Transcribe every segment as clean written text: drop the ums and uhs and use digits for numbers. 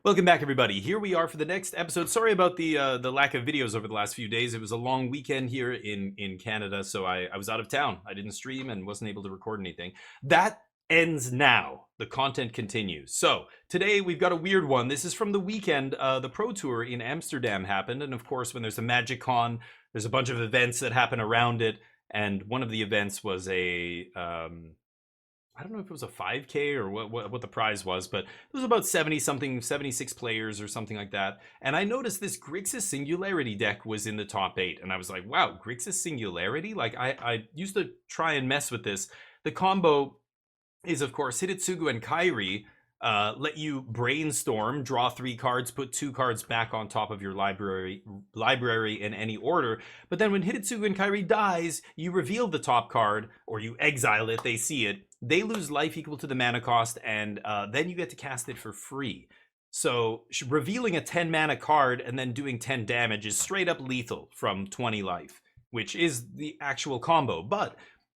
Welcome back, everybody. Here we are for the next episode. Sorry about the lack of videos over the last few days. It was a long weekend here in Canada, so I was out of town. I didn't stream and wasn't able to record anything. That ends now. The content continues. So today we've got a weird one. This is from the weekend. The Pro Tour in Amsterdam happened, and of course, when there's a Magic Con, there's a bunch of events that happen around it. And one of the events was a I don't know if it was a 5K or what the prize was, but it was about 70 something, 76 players or something like that. And I noticed this Grixis Singularity deck was in the top 8. And I was like, wow, Grixis Singularity? Like, I used to try and mess with this. The combo is, of course, Hidetsugu and Kairi. Let you brainstorm, draw 3 cards, put 2 cards back on top of your library in any order. But then when Hidetsugu and Kairi dies, you reveal the top card, or you exile it, they see it. They lose life equal to the mana cost, and then you get to cast it for free. So revealing a 10 mana card and then doing 10 damage is straight up lethal from 20 life, which is the actual combo. But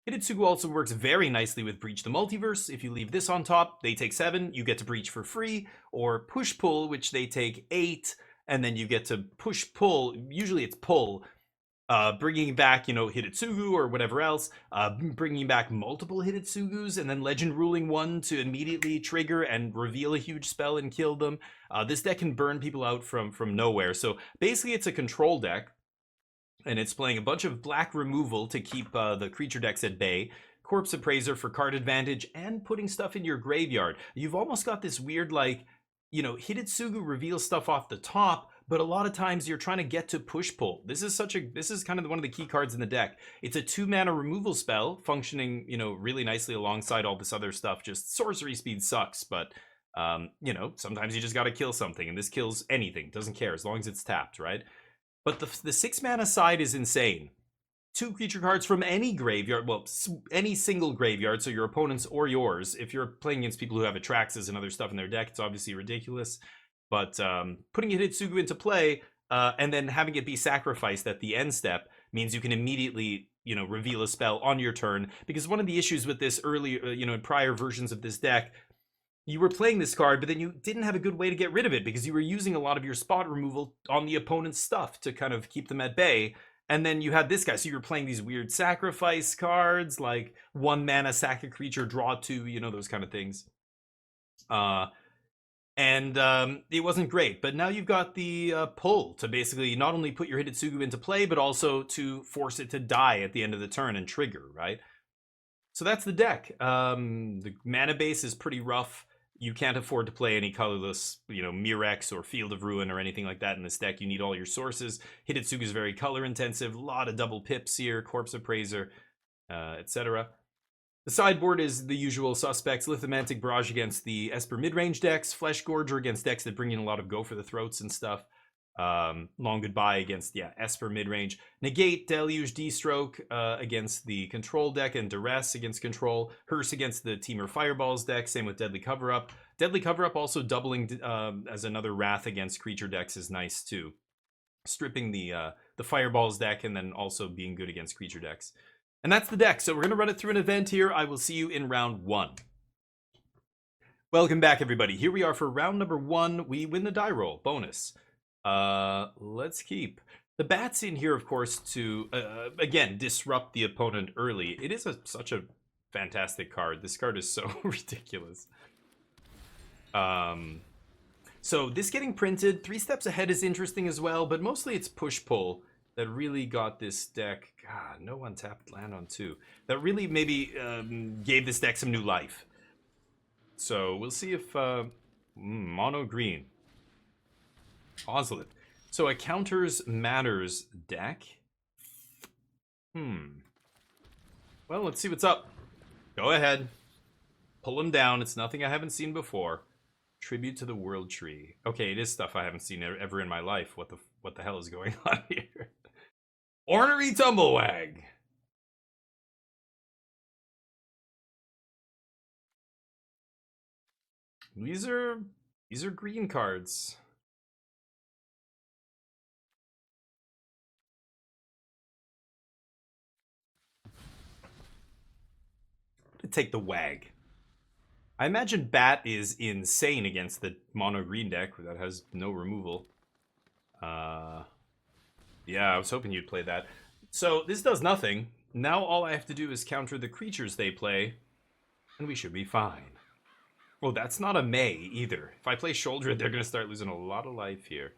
Hidetsugu also works very nicely with Breach the Multiverse. If you leave this on top, they take 7, you get to Breach for free, or Push Pull, which they take 8, and then you get to Push Pull, usually it's Pull, bringing back, Hidetsugu or whatever else, bringing back multiple Hidetsugus, and then Legend Ruling one to immediately trigger and reveal a huge spell and kill them. This deck can burn people out from nowhere. So basically it's a control deck, and it's playing a bunch of black removal to keep the creature decks at bay, Corpse Appraiser for card advantage, and putting stuff in your graveyard. You've almost got this weird, Hidetsugu reveals stuff off the top, but a lot of times you're trying to get to push pull. This is kind of one of the key cards in the deck. It's a 2 mana removal spell, functioning, really nicely alongside all this other stuff. Just sorcery speed sucks, but sometimes you just got to kill something, and this kills anything. Doesn't care as long as it's tapped, right? But the 6 mana side is insane. 2 creature cards from any graveyard, well, any single graveyard, so your opponent's or yours. If you're playing against people who have Atraxas and other stuff in their deck, it's obviously ridiculous. But putting Hidetsugu into play and then having it be sacrificed at the end step means you can immediately, reveal a spell on your turn. Because one of the issues with this early, in prior versions of this deck, you were playing this card, but then you didn't have a good way to get rid of it because you were using a lot of your spot removal on the opponent's stuff to kind of keep them at bay. And then you had this guy, so you were playing these weird sacrifice cards, like 1 mana, sack a creature, draw 2, those kind of things. It wasn't great, but now you've got the pull to basically not only put your Hidetsugu into play, but also to force it to die at the end of the turn and trigger, right? So that's the deck. The mana base is pretty rough. You can't afford to play any colorless, Mirex or Field of Ruin or anything like that in this deck. You need all your sources. Hidetsugu is very color intensive. A lot of double pips here, Corpse Appraiser, etc. The sideboard is the usual suspects: Lithomantic Barrage against the Esper midrange decks, Flesh Gorger against decks that bring in a lot of Go for the Throats and stuff. Long Goodbye against Esper midrange, Negate, Deluge, D-Stroke against the Control deck, and Duress against Control, Hearse against the Temur Fireballs deck. Same with Deadly Cover-Up. Deadly Cover-Up also doubling as another Wrath against creature decks is nice too, stripping the Fireballs deck and then also being good against creature decks. And that's the deck. So we're gonna run it through an event here. I will see you in round 1. Welcome back, everybody. Here we are for round number 1. We win the die roll bonus. Let's keep the bats in here, of course, to again disrupt the opponent early. It is such a fantastic card. This card is so ridiculous. So this getting printed 3 steps ahead is interesting as well, but mostly it's push pull that really got this deck. God, no untapped land on 2. That really maybe gave this deck some new life. So we'll see if mono green. Ozlith. So a counters matters deck. Well, let's see what's up. Go ahead. Pull him down. It's nothing I haven't seen before. Tribute to the World Tree. Okay, it is stuff I haven't seen ever in my life. What the hell is going on here? Ornery Tumblewag. These are green cards. Take the wag. I imagine Bat is insane against the mono green deck that has no removal. Yeah, I was hoping you'd play that. So this does nothing. Now all I have to do is counter the creatures they play, and we should be fine. Oh, that's not a May either. If I play Sheoldred, they're going to start losing a lot of life here.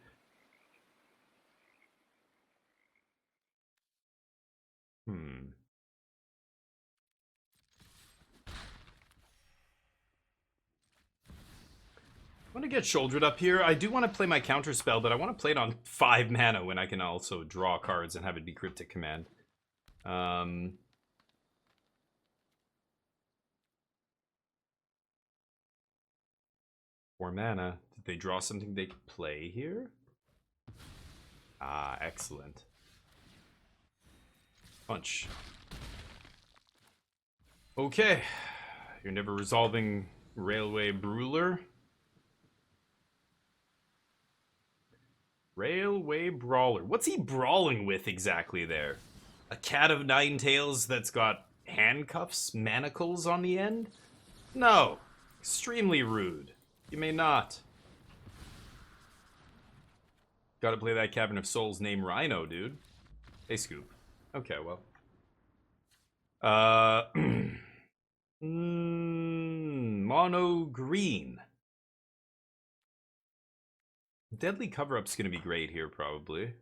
Hmm. I want to get Sheoldred up here. I do want to play my counter spell, but I want to play it on 5 mana when I can also draw cards and have it be Cryptic Command. 4 mana. Did they draw something they could play here? Ah, excellent. Punch. Okay. You're never resolving Railway Brawler. Railway Brawler. What's he brawling with exactly there? A cat of 9 tails that's got handcuffs, manacles on the end? No. Extremely rude. You may not. Gotta play that Cavern of Souls named Rhino, dude. Hey, Scoop. Okay, well. Mono green. Deadly Cover-Up's gonna be great here, probably.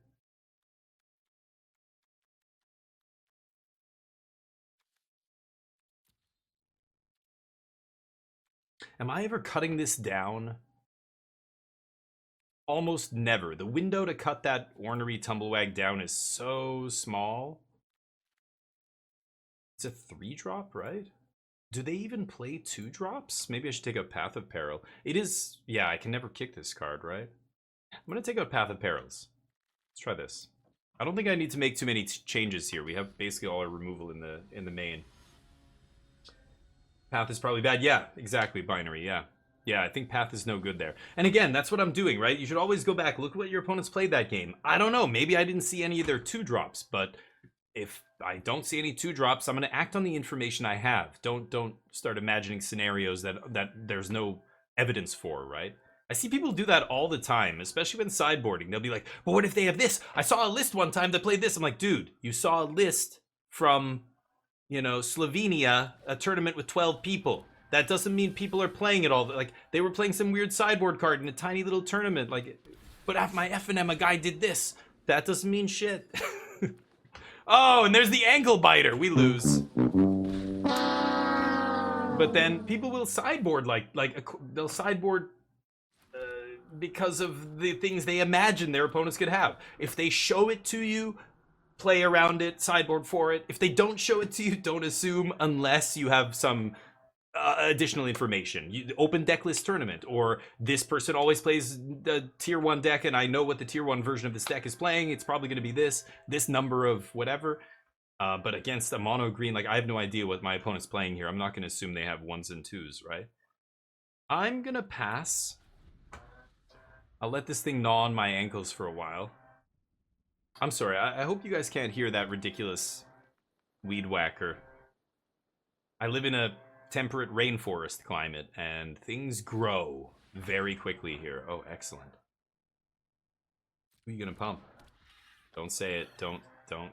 Am I ever cutting this down? Almost never. The window to cut that ornery Tumblewag down is so small. It's a 3-drop, right? Do they even play 2-drops? Maybe I should take out Path of Peril. It is... Yeah, I can never kick this card, right? I'm going to take out Path of Perils. Let's try this. I don't think I need to make too many changes here. We have basically all our removal in the main. Path is probably bad. Yeah, exactly. Binary, yeah. Yeah, I think Path is no good there. And again, that's what I'm doing, right? You should always go back. Look what your opponents played that game. I don't know. Maybe I didn't see any of their 2-drops, but if I don't see any 2-drops, I'm going to act on the information I have. Don't start imagining scenarios that there's no evidence for, right? I see people do that all the time, especially when sideboarding. They'll be like, well, what if they have this? I saw a list one time that played this. I'm like, dude, you saw a list from, you know, Slovenia, a tournament with 12 people. That doesn't mean people are playing it all. Like, they were playing some weird sideboard card in a tiny little tournament. Like, but after my FNM, a guy did this. That doesn't mean shit. Oh, and there's the ankle biter. We lose. But then people will sideboard they'll sideboard because of the things they imagine their opponents could have. If they show it to you, play around it, sideboard for it. If they don't show it to you, don't assume unless you have some additional information. You open deck list tournament, or this person always plays the tier 1 deck and I know what the tier 1 version of this deck is playing. It's probably going to be this number of whatever. But against a mono green, like, I have no idea what my opponent's playing here. I'm not going to assume they have 1s and 2s, right? I'm going to pass. I'll let this thing gnaw on my ankles for a while. I'm sorry, I hope you guys can't hear that ridiculous weed whacker. I live in a temperate rainforest climate, and things grow very quickly here. Oh, excellent. Who are you gonna pump? Don't say it. Don't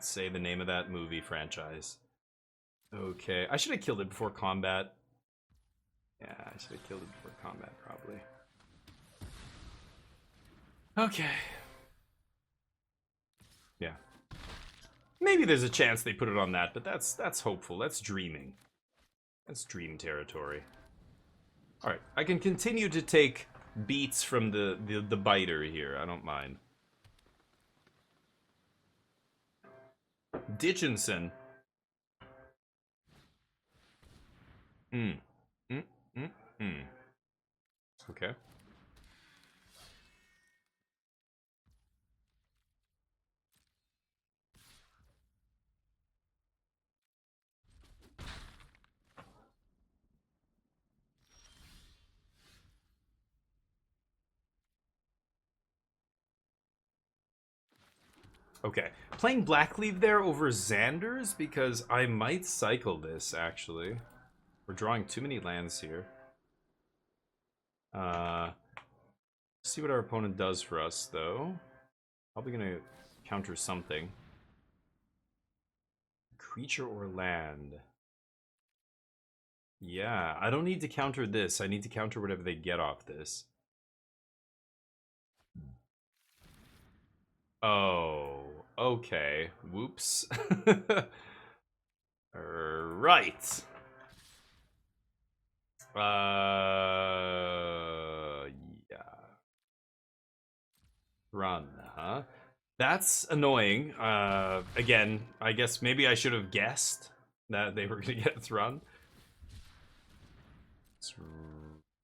say the name of that movie franchise. Okay, I should have killed it before combat. Yeah, I should have killed it before combat, probably. Okay. Yeah. Maybe there's a chance they put it on that, but that's hopeful. That's dreaming. That's dream territory. Alright, I can continue to take beats from the biter here. I don't mind. Ditchinson. Okay. Okay, playing Blackleaf there over Xander's because I might cycle this, actually. We're drawing too many lands here. See what our opponent does for us, though. Probably gonna counter something. Creature or land? Yeah, I don't need to counter this. I need to counter whatever they get off this. Oh, okay. Whoops. Right. Yeah. Run, huh? That's annoying. Again, I guess maybe I should have guessed that they were gonna get Thrun.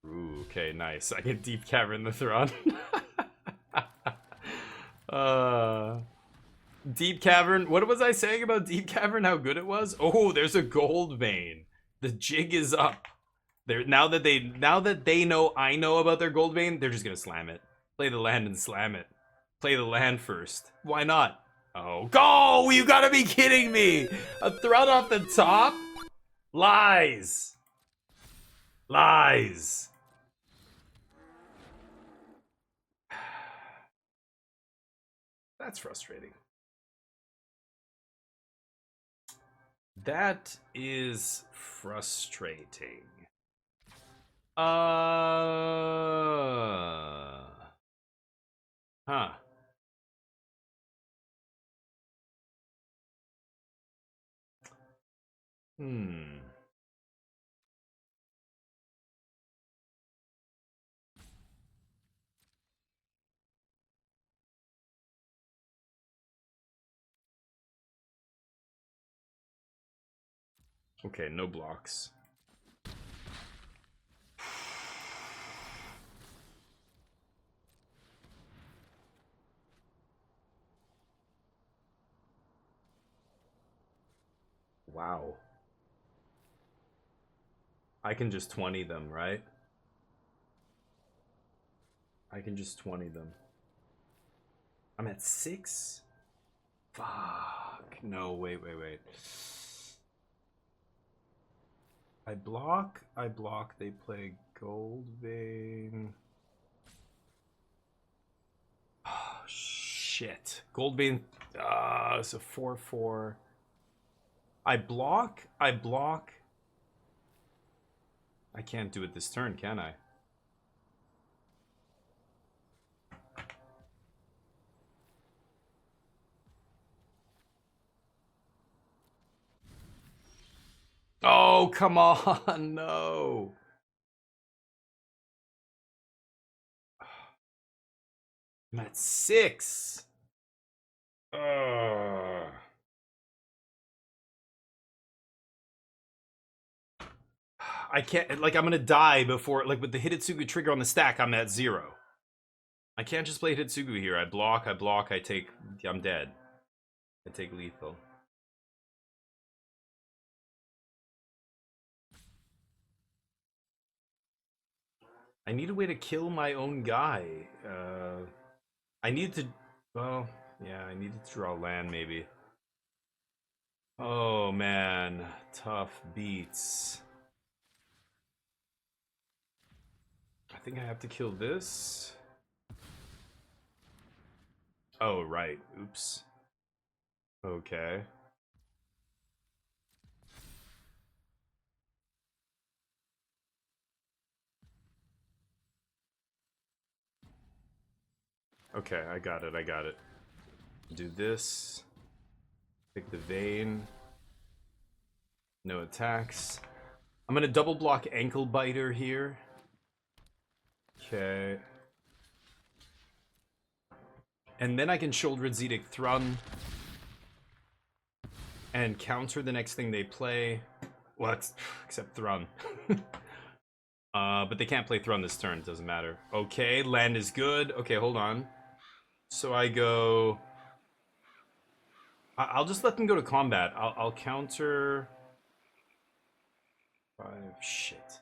Ooh, okay, nice. I get Deep-Cavern the Thrun. Deep-Cavern. What was I saying about Deep-Cavern? How good it was? Oh, there's a gold vein. The jig is up. Now that they know I know about their gold vein, they're just gonna slam it. Play the land and slam it. Play the land first. Why not? Oh, go! You gotta be kidding me! A Thrun off the top? Lies. Lies. That's frustrating. That is frustrating. Huh. Okay, no blocks. Wow. I can just 20 them, right? I can just 20 them. I'm at 6? Fuck. No, wait. I block, they play Gold Vein. Oh, shit. Gold Vein, it's a 4/4. I block. I can't do it this turn, can I? Oh, come on, no. I'm at 6. I can't, like, I'm gonna die before, like, with the Hidetsugu trigger on the stack, I'm at 0. I can't just play Hidetsugu here. I block, I take, I'm dead. I take lethal. I need a way to kill my own guy. I need to, well, yeah, I needed to draw land, maybe. Oh, man. Tough beats. I think I have to kill this. Oh, right. Oops. Okay. Okay, I got it. Do this. Pick the vein. No attacks. I'm gonna double block Ankle Biter here. Okay. And then I can Sheoldred's Edict Thrun. And counter the next thing they play. Well, except Thrun. But they can't play Thrun this turn, doesn't matter. Okay, land is good. Okay, hold on. So I go... I'll just let them go to combat. I'll counter... 5, shit.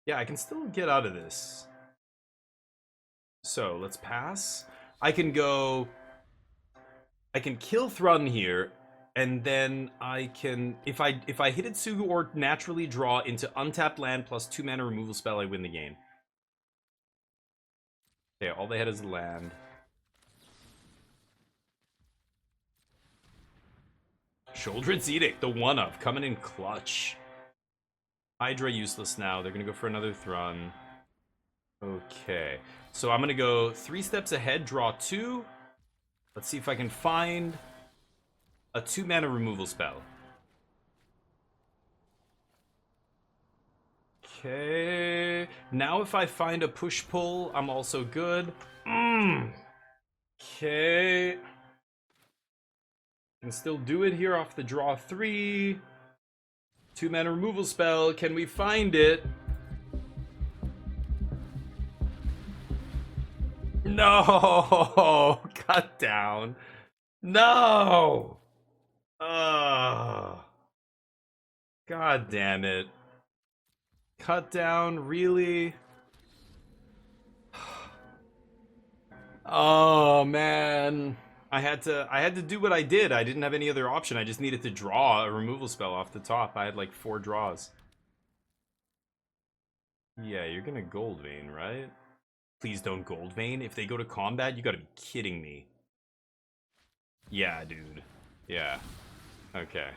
Yeah, I can still get out of this. So, let's pass. I can go... I can kill Thrun here, and then I can... If I Hidetsugu or naturally draw into untapped land plus 2 mana removal spell, I win the game. Okay, all they had is land. Sheoldred's Edict, the one-of, coming in clutch. Hydra useless now. They're gonna go for another Thrun. Okay, so I'm gonna go 3 steps ahead, draw 2. Let's see if I can find a 2-mana removal spell. Okay, now if I find a push-pull, I'm also good. Okay. Can still do it here off the draw 3. 2-mana removal spell. Can we find it? No! Cut down. No! God damn it. Cut down, really? Oh man. I had to do what I did. I didn't have any other option. I just needed to draw a removal spell off the top. I had like 4 draws. Yeah, you're gonna Gold Vein, right? Please don't Gold Vein. If they go to combat, you gotta be kidding me. Yeah, dude. Yeah. Okay.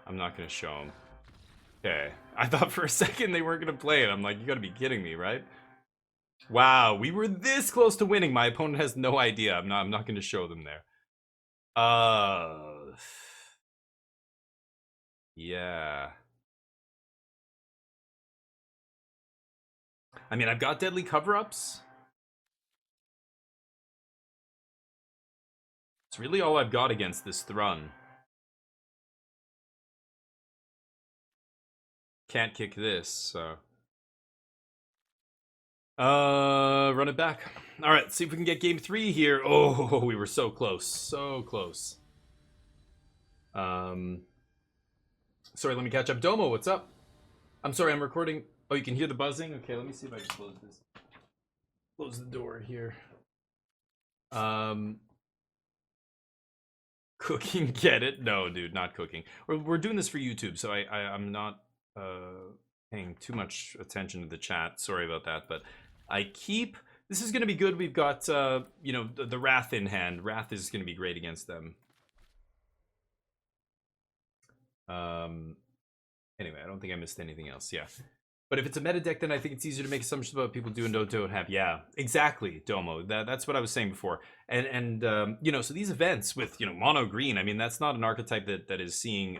I'm not gonna show them. Okay. I thought for a second they weren't gonna play it. I'm like, you gotta be kidding me, right? Wow, we were this close to winning. My opponent has no idea. I'm not gonna show them there. Yeah. I mean, I've got deadly cover-ups. It's really all I've got against this Thrun. Can't kick this, so. Run it back. All right, see if we can get game 3 here. Oh, we were so close. So close. Sorry, let me catch up. Domo, what's up? I'm sorry, I'm recording. Oh, you can hear the buzzing? Okay, let me see if I can close this. Close the door here. Cooking, get it? No, dude, not cooking. We're doing this for YouTube, so I'm not paying too much attention to the chat. Sorry about that, but I keep... This is going to be good. We've got, you know, the Wrath in hand. Wrath is going to be great against them. Anyway, I don't think I missed anything else. Yeah. But if it's a meta deck, then I think it's easier to make assumptions about what people do and don't have. Yeah, exactly, Domo. That's what I was saying before. And you know, so these events with, you know, mono green, I mean, that's not an archetype that is seeing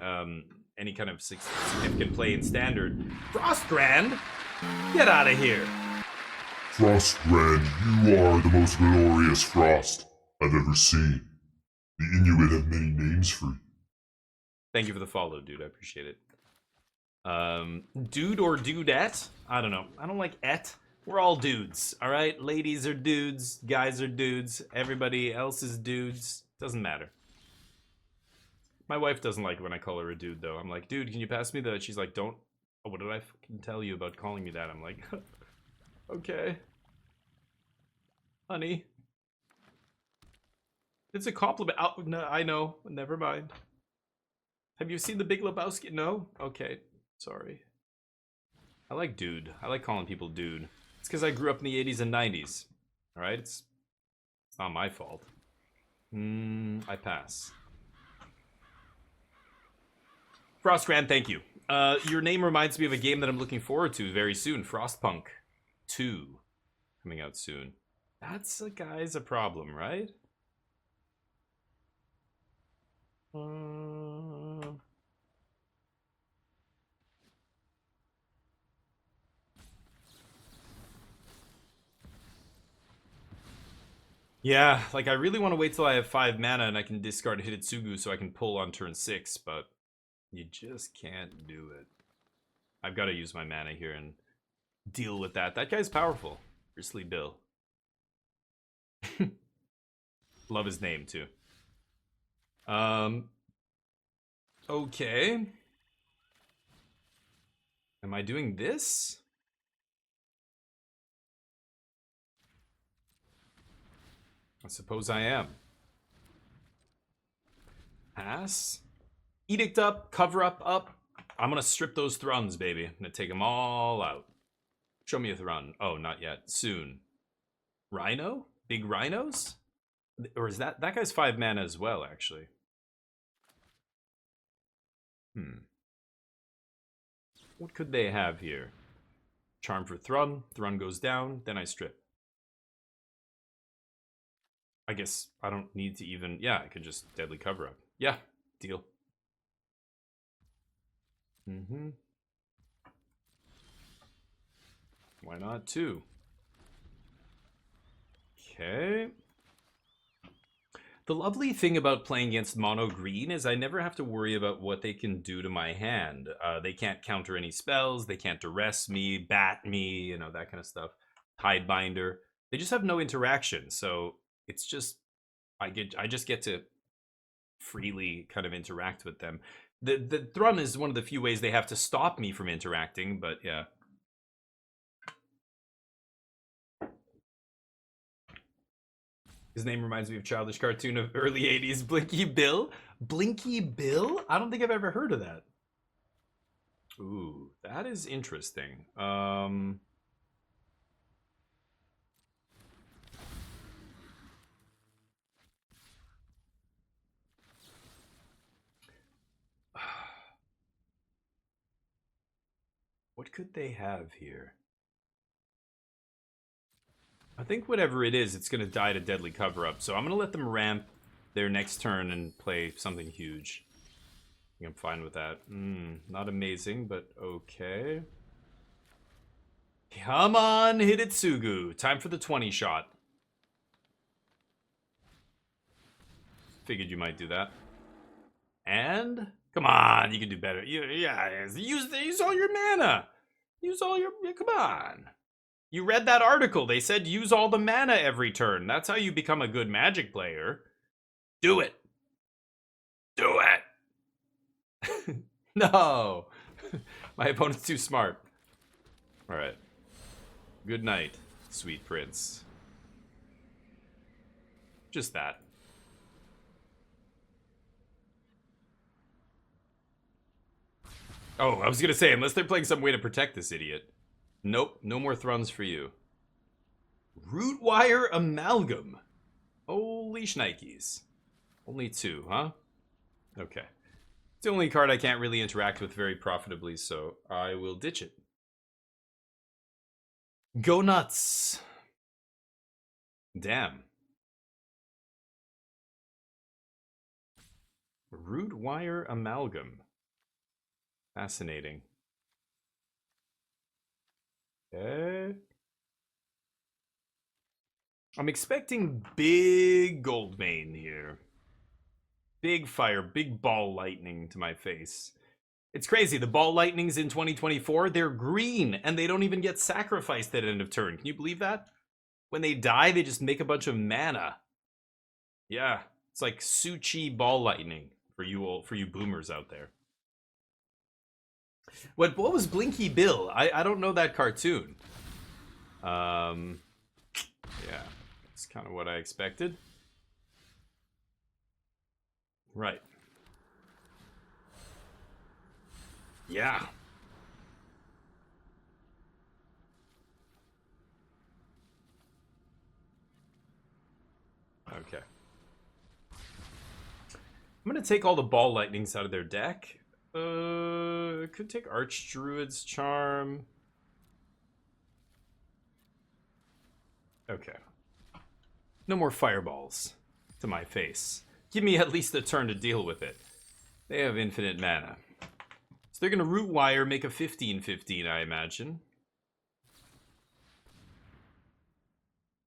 any kind of significant play in standard. Frostgrand, get out of here. Frostgrand, you are the most glorious frost I've ever seen. The Inuit have many names for you. Thank you for the follow, dude. I appreciate it. Dude or dudette? I don't know. I don't like et. We're all dudes, all right? Ladies are dudes, guys are dudes, everybody else is dudes. Doesn't matter. My wife doesn't like it when I call her a dude, though. I'm like, dude, can you pass me the... She's like, don't... Oh, what did I fucking tell you about calling me that? I'm like, okay. Honey. It's a compliment. Oh, no, I know. Never mind. Have you seen The Big Lebowski? No? Okay. Sorry. I like dude. I like calling people dude. It's because I grew up in the 80s and 90s. Alright? It's not my fault. I pass. Frostgrand, thank you. Your name reminds me of a game that I'm looking forward to very soon. Frostpunk 2. Coming out soon. That's a guy's a problem, right? Yeah, like I really want to wait till I have 5 mana and I can discard Hidetsugu so I can pull on turn 6, but you just can't do it. I've got to use my mana here and deal with that. That guy's powerful. Grizzly Bill. Love his name too. Okay. Am I doing this? I suppose I am. Pass. Edict up, cover up. I'm gonna strip those Thruns, baby. I'm gonna take them all out. Show me a Thrun. Oh, not yet. Soon. Rhino? Big rhinos? Or is that guy's 5 mana as well, actually? What could they have here? Charm for Thrun. Thrun goes down, then I strip. I guess I don't need to even... Yeah, I could just Deadly Cover Up. Yeah, deal. Why not 2? Okay. The lovely thing about playing against mono green is I never have to worry about what they can do to my hand. They can't counter any spells, they can't duress me, bat me, you know, that kind of stuff. Hidebinder. They just have no interaction, so it's just I just get to freely kind of interact with them. The Thrun is one of the few ways they have to stop me from interacting, but yeah. His name reminds me of a childish cartoon of early 80s, Blinky Bill. Blinky Bill? I don't think I've ever heard of that. Ooh, that is interesting. What could they have here? I think whatever it is, it's going to die to Deadly Cover Up. So I'm going to let them ramp their next turn and play something huge. I think I'm fine with that. Not amazing, but okay. Come on, Hidetsugu. Time for the 20 shot. Figured you might do that. And come on, you can do better. Yeah, use all your mana. Use all your... Come on. You read that article. They said use all the mana every turn. That's how you become a good Magic player. Do it. Do it. No. My opponent's too smart. All right. Good night, sweet prince. Just that. Oh, I was going to say, unless they're playing some way to protect this idiot. Nope, no more Thruns for you. Rootwire Amalgam. Holy shnikes. Only 2, huh? Okay. It's the only card I can't really interact with very profitably, so I will ditch it. Go nuts. Damn. Rootwire Amalgam. Fascinating. Okay. I'm expecting big Goldmane here. Big fire, big ball lightning to my face. It's crazy. The ball lightnings in 2024, they're green, and they don't even get sacrificed at end of turn. Can you believe that? When they die, they just make a bunch of mana. Yeah, it's like Suchi ball lightning for you boomers out there. What was Blinky Bill? I don't know that cartoon. Yeah, that's kind of what I expected. Right. Yeah. Okay. I'm gonna take all the ball lightnings out of their deck. Could take Archdruid's Charm. Okay. No more fireballs to my face. Give me at least a turn to deal with it. They have infinite mana. So they're gonna Rootwire, make a 15/15, I imagine.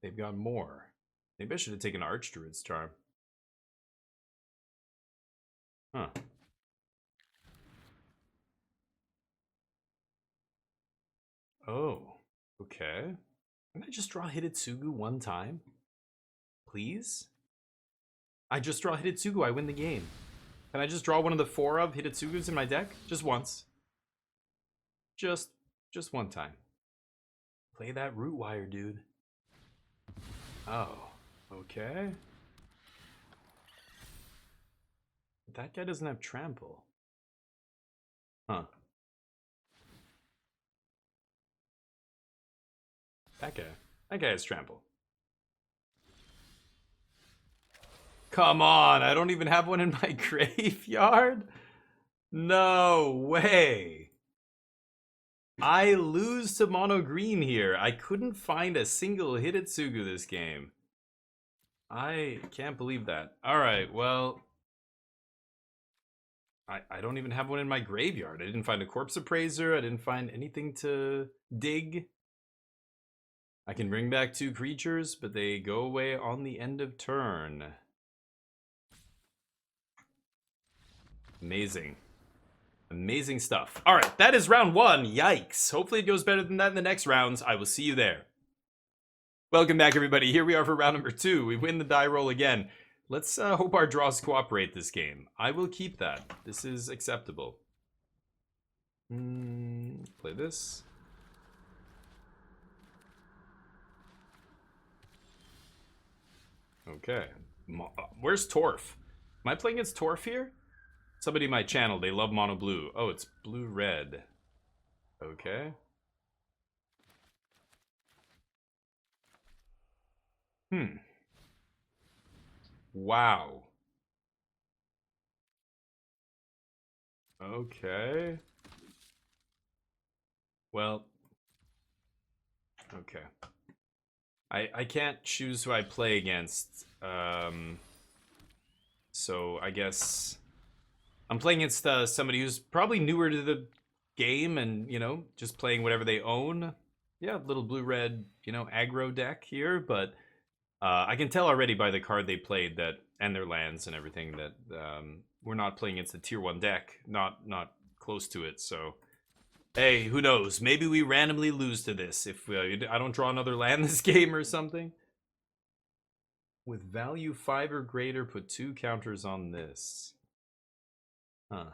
They've got more. Maybe I should have taken Archdruid's Charm. Huh. Oh, okay. Can I just draw Hidetsugu one time? Please? I just draw Hidetsugu, I win the game. Can I just draw one of the 4 of Hidetsugus in my deck? Just once. Just one time. Play that Rootwire, dude. Oh, okay. That guy doesn't have trample. Huh. That guy has trample. Come on, I don't even have one in my graveyard? No way. I lose to mono green here. I couldn't find a single Hidetsugu this game. I can't believe that. Alright, well... I don't even have one in my graveyard. I didn't find a Corpse Appraiser. I didn't find anything to dig. I can bring back 2 creatures, but they go away on the end of turn. Amazing. Amazing stuff. Alright, that is round 1. Yikes. Hopefully it goes better than that in the next rounds. I will see you there. Welcome back, everybody. Here we are for round number 2. We win the die roll again. Let's hope our draws cooperate this game. I will keep that. This is acceptable. Play this. Okay. Where's Torf? Am I playing against Torf here? Somebody in my channel, they love mono blue. Oh, it's blue-red. Okay. Wow. Okay. Well. Okay. I can't choose who I play against. So I guess I'm playing against somebody who's probably newer to the game and, you know, just playing whatever they own. Yeah, little blue-red, you know, aggro deck here, but I can tell already by the card they played that, and their lands and everything, that we're not playing against a tier 1 deck, not close to it. So, hey, who knows? Maybe we randomly lose to this if I don't draw another land this game or something. With value 5 or greater, put 2 counters on this. Huh.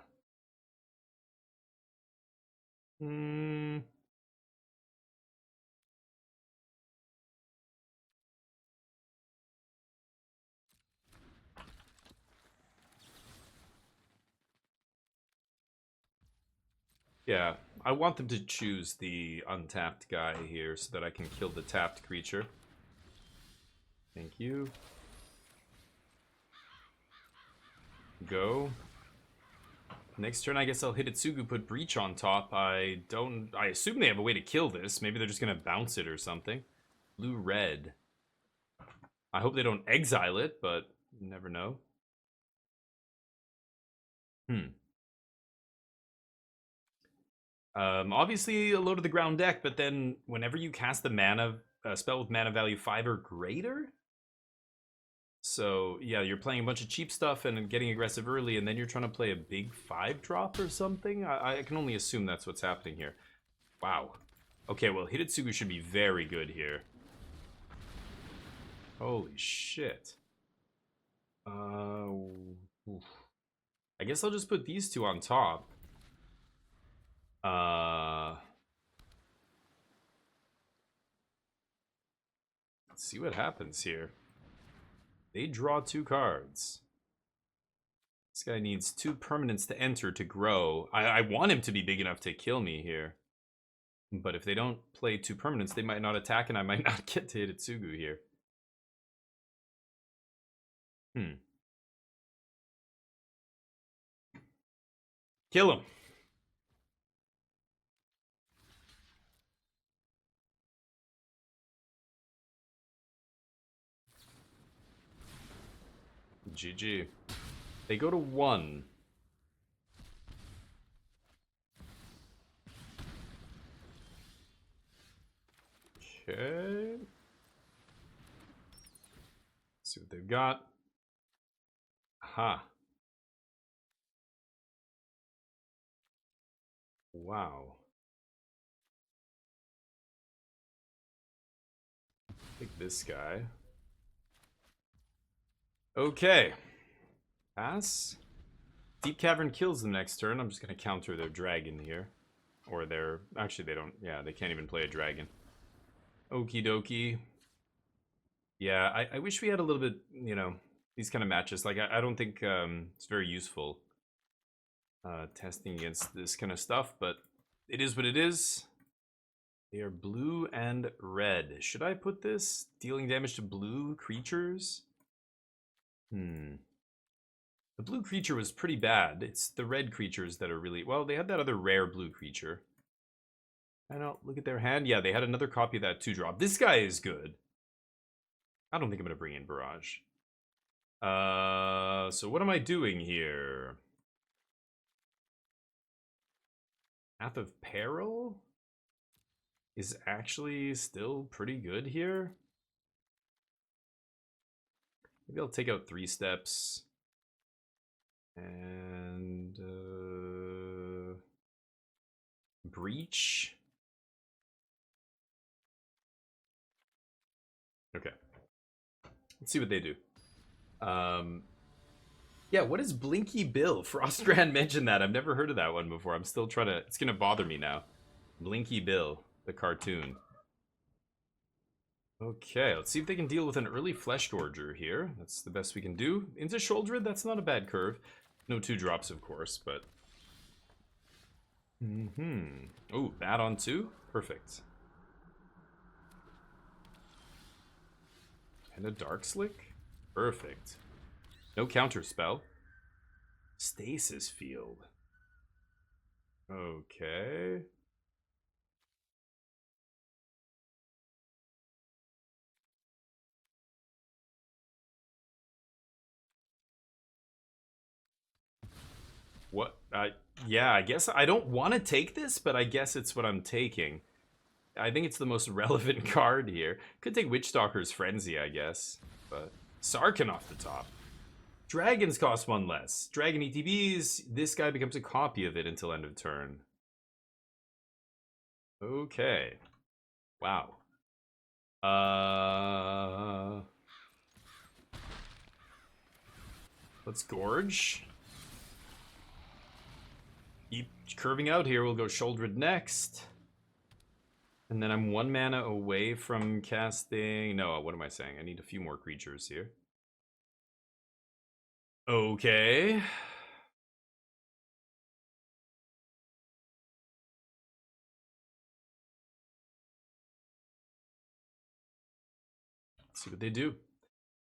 Yeah, I want them to choose the untapped guy here so that I can kill the tapped creature. Thank you. Go. Next turn, I guess I'll Hidetsugu, put Breach on top. I assume they have a way to kill this. Maybe they're just gonna bounce it or something. Blue-red. I hope they don't exile it, but you never know. Obviously a low to the ground deck, but then whenever you cast the mana spell with mana value 5 or greater, so yeah, you're playing a bunch of cheap stuff and getting aggressive early, and then you're trying to play a big 5-drop or something. I can only assume that's what's happening here. Wow. Okay, well, Hidetsugu should be very good here. Holy shit. Oof. I guess I'll just put these 2 on top. Let's see what happens here. They draw 2 cards. This guy needs 2 permanents to enter to grow. I want him to be big enough to kill me here. But if they don't play 2 permanents, they might not attack, and I might not get to Hidetsugu here. Kill him. GG. They go to 1. Okay. Let's see what they've got. Aha. Wow. Take this guy. Okay. Pass. Deep-Cavern kills them next turn. I'm just going to counter their dragon here. Or their... Actually, they don't... Yeah, they can't even play a dragon. Okie dokie. Yeah, I wish we had a little bit, you know, these kind of matches. Like, I don't think it's very useful testing against this kind of stuff, but it is what it is. They are blue and red. Should I put this? Dealing damage to blue creatures? Hmm. The blue creature was pretty bad. It's the red creatures that are really... Well, they had that other rare blue creature. I don't... Look at their hand. Yeah, they had another copy of that 2-drop. This guy is good. I don't think I'm going to bring in Barrage. So what am I doing here? Path of Peril is actually still pretty good here. Maybe I'll take out 3 steps. And Breach. Okay. Let's see what they do. Yeah, what is Blinky Bill? Frostran mentioned that. I've never heard of that one before. I'm still trying to... It's going to bother me now. Blinky Bill, the cartoon. Okay, let's see if they can deal with an early Flesh Gorger here. That's the best we can do. Into Sheoldred, that's not a bad curve. No 2-drops, of course, but... Oh, Bat on 2? Perfect. And a Dark Slick? Perfect. No counter spell. Stasis Field. Okay. What? Yeah, I guess I don't want to take this, but I guess it's what I'm taking. I think it's the most relevant card here. Could take Witchstalker's Frenzy, I guess. But Sarkhan off the top. Dragons cost 1 less. Dragon ETBs, this guy becomes a copy of it until end of turn. Okay. Wow. Let's Gorge. Keep curving out here. We'll go Sheoldred next. And then I'm 1 mana away from casting... No, what am I saying? I need a few more creatures here. Okay. Let's see what they do.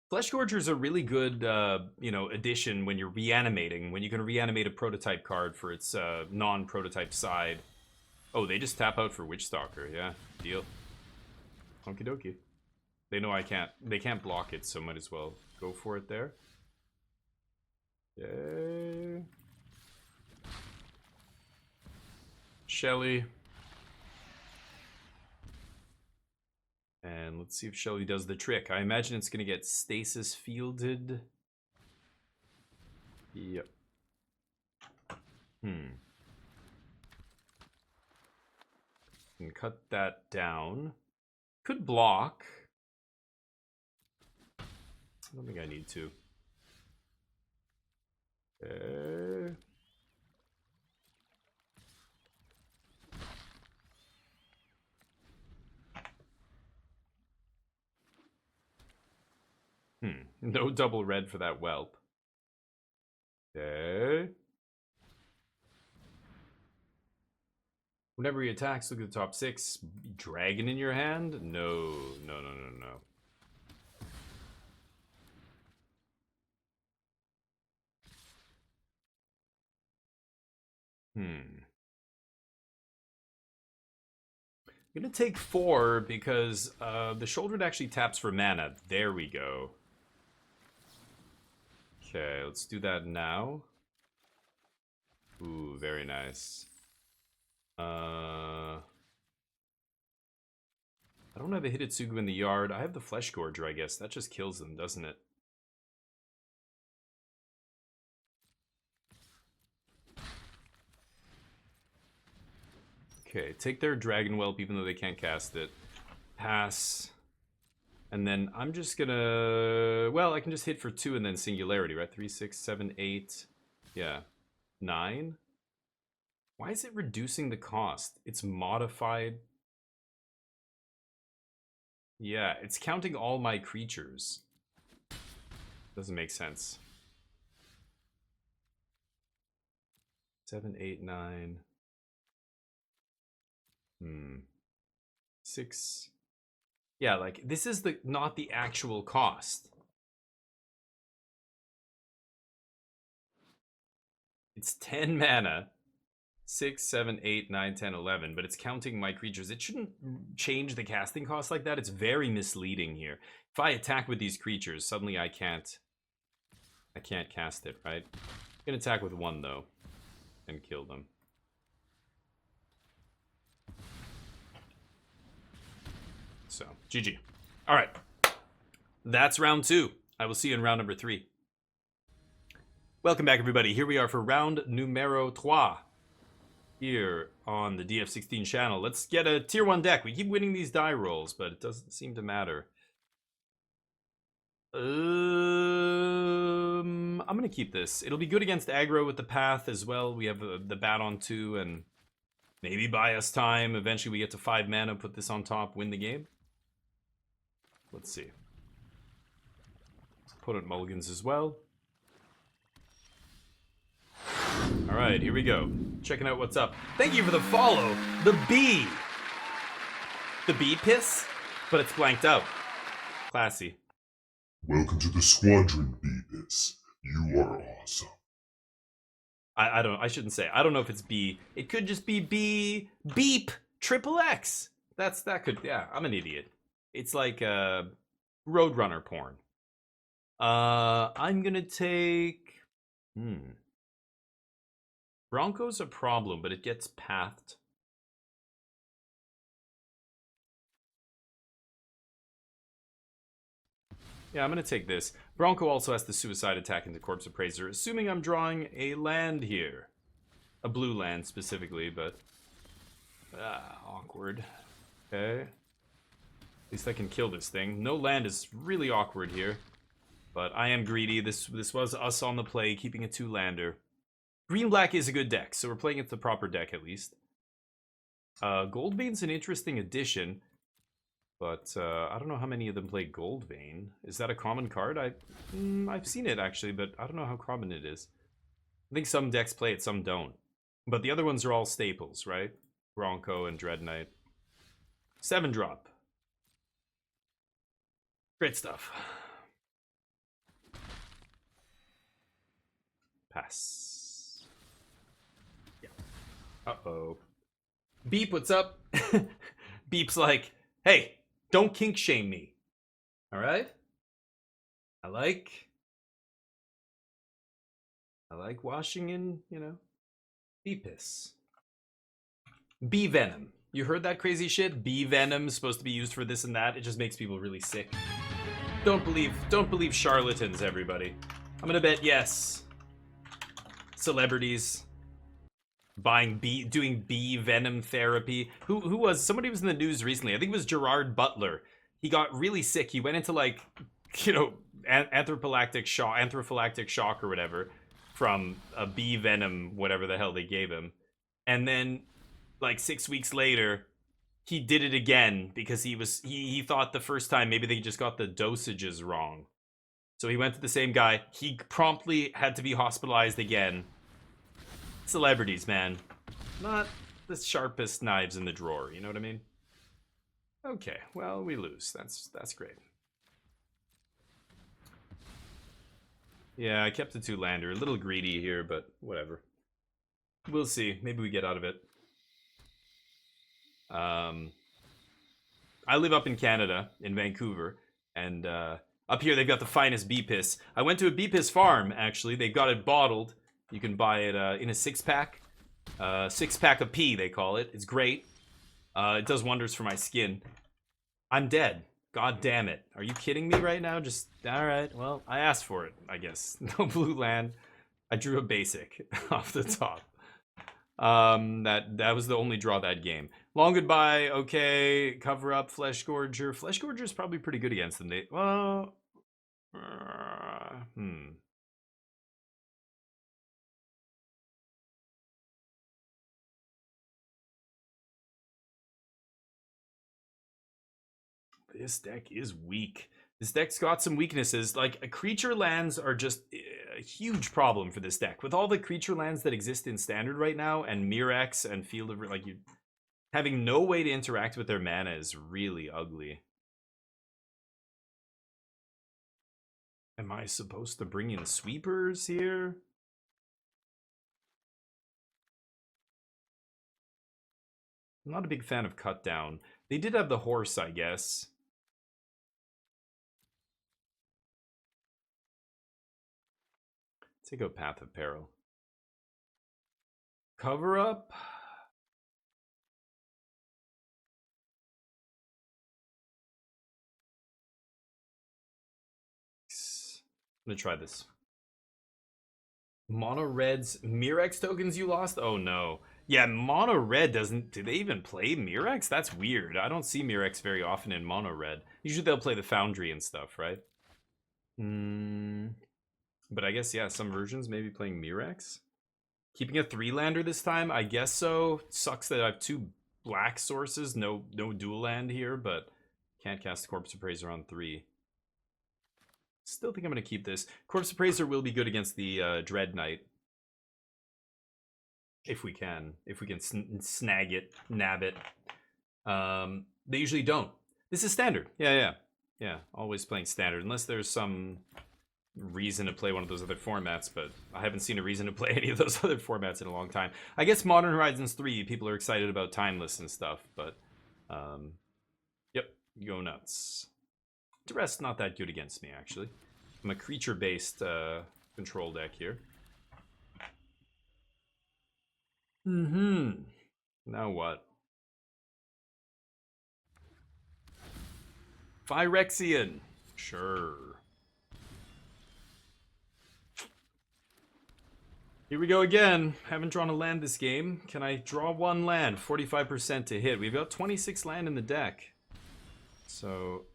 Flesh Gorger is a really good, addition when you're reanimating. When you can reanimate a prototype card for its non-prototype side. Oh, they just tap out for Witchstalker. Yeah, deal. Okie dokie. They know I can't. They can't block it, so might as well go for it there. Okay. Shelly. And let's see if Shelly does the trick. I imagine it's going to get stasis fielded. Yep. And cut that down. Could block. I don't think I need to. Okay. No double red for that whelp. Okay. Whenever he attacks, look at the top 6. Dragon in your hand? No. No. I'm gonna take 4 because the Sheoldred actually taps for mana. There we go. Okay, let's do that now. Ooh, very nice. I don't have a Hidetsugu in the yard. I have the Flesh Gorger, I guess. That just kills them, doesn't it? Okay, take their Dragon Whelp even though they can't cast it. Pass. And then I'm just gonna... Well, I can just hit for 2 and then Singularity, right? 3, 6, 7, 8... Yeah. 9? Why is it reducing the cost? It's modified. Yeah, it's counting all my creatures. Doesn't make sense. 7, 8, 9... 6... Yeah, like, this is not the actual cost. It's 10 mana. 6, 7, 8, 9, 10, 11, but it's counting my creatures. It shouldn't change the casting cost like that. It's very misleading here. If I attack with these creatures, suddenly I can't cast it, right? I can attack with one though and kill them. So, GG. All right. That's round 2. I will see you in round number 3. Welcome back, everybody. Here we are for round numero 3 here on the DF16 channel. Let's get a tier 1 deck. We keep winning these die rolls, but it doesn't seem to matter. I'm going to keep this. It'll be good against aggro with the Path as well. We have the Bat on 2, and maybe buy us time. Eventually we get to 5 mana, put this on top, win the game. Let's see. Opponent mulligans as well. Alright, here we go. Checking out what's up. Thank you for the follow. The B. The B piss? But it's blanked out. Classy. Welcome to the squadron, Beavis. You are awesome. I shouldn't say. I don't know if it's B. It could just be B. Beep. Triple X. That could, yeah, I'm an idiot. It's like Roadrunner porn. I'm gonna take... Bronco's a problem, but it gets pathed. Yeah, I'm gonna take this. Bronco also has the suicide attack into Corpse Appraiser, assuming I'm drawing a land here. A blue land specifically, but... awkward. Okay. At least I can kill this thing. No land is really awkward here. But I am greedy. This was us on the play, keeping a 2-lander. Green-black is a good deck, so we're playing it the proper deck at least. Goldvein's an interesting addition. But I don't know how many of them play Goldvein. Is that a common card? I've seen it actually, but I don't know how common it is. I think some decks play it, some don't. But the other ones are all staples, right? Bronco and Dread Knight. 7-drop. Great stuff. Pass. Yeah. Uh-oh. Beep, what's up? Beep's like, hey, don't kink shame me. Alright? I like washing in, you know, bee piss. Bee venom. You heard that crazy shit? Bee venom is supposed to be used for this and that. It just makes people really sick. Don't believe charlatans, everybody. I'm gonna bet yes. Celebrities doing bee venom therapy. Somebody was in the news recently. I think it was Gerard Butler. He got really sick. He went into, like, you know, anaphylactic shock or whatever from a bee venom, whatever the hell they gave him. And then, like, 6 weeks later, he did it again because he thought the first time maybe they just got the dosages wrong. So he went to the same guy. He promptly had to be hospitalized again. Celebrities, man. Not the sharpest knives in the drawer, you know what I mean? Okay, well, we lose. That's great. Yeah, I kept the 2-lander. A little greedy here, but whatever. We'll see. Maybe we get out of it. I live up in Canada, in Vancouver, and up here they've got the finest bee piss. I went to a bee piss farm, actually. They've got it bottled. You can buy it in a 6-pack. 6-pack of pee, they call it. It's great. It does wonders for my skin. I'm dead. God damn it. Are you kidding me right now? Just, alright, well, I asked for it, I guess. No blue land. I drew a basic off the top. That was the only draw that game. Long Goodbye, okay. Cover Up, Flesh Gorger. Flesh Gorger is probably pretty good against them. Well, This deck is weak. This deck's got some weaknesses. Like, creature lands are just a huge problem for this deck. With all the creature lands that exist in Standard right now, and Mirex and Field of... like, having no way to interact with their mana is really ugly. Am I supposed to bring in sweepers here? I'm not a big fan of Cut Down. They did have the horse, I guess. Take out Path of Peril. Cover up. I'm gonna try this. Mono Red's Mirex tokens you lost? Oh no. Yeah, Mono Red doesn't. Do they even play Mirex? That's weird. I don't see Mirex very often in Mono Red. Usually they'll play the Foundry and stuff, right? But I guess, yeah, some versions maybe playing Mirex. Keeping a 3-lander this time? I guess so. Sucks that I have 2 black sources. No dual land here, but can't cast Corpse Appraiser on 3. Still think I'm going to keep this. Corpse Appraiser will be good against the Dread Knight. If we can. If we can snag it, nab it. They usually don't. This is standard. Yeah. Always playing standard. Unless there's some reason to play one of those other formats, but I haven't seen a reason to play any of those other formats in a long time. I guess Modern Horizons 3, people are excited about Timeless and stuff, but yep, go nuts. Duress not that good against me, actually. I'm a creature-based control deck here. Now what? Phyrexian. Sure. Here we go again. Haven't drawn a land this game. Can I draw 1 land? 45% to hit. We've got 26 land in the deck. So,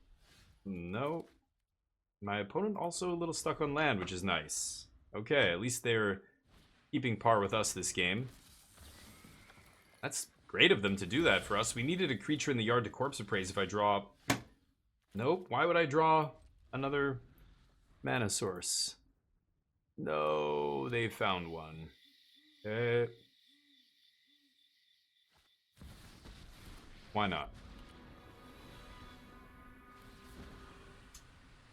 no. My opponent also a little stuck on land, which is nice. Okay, at least they're keeping par with us this game. That's great of them to do that for us. We needed a creature in the yard to Corpse Appraise if I draw... Nope, why would I draw another mana source? No, they found one. Okay. Why not?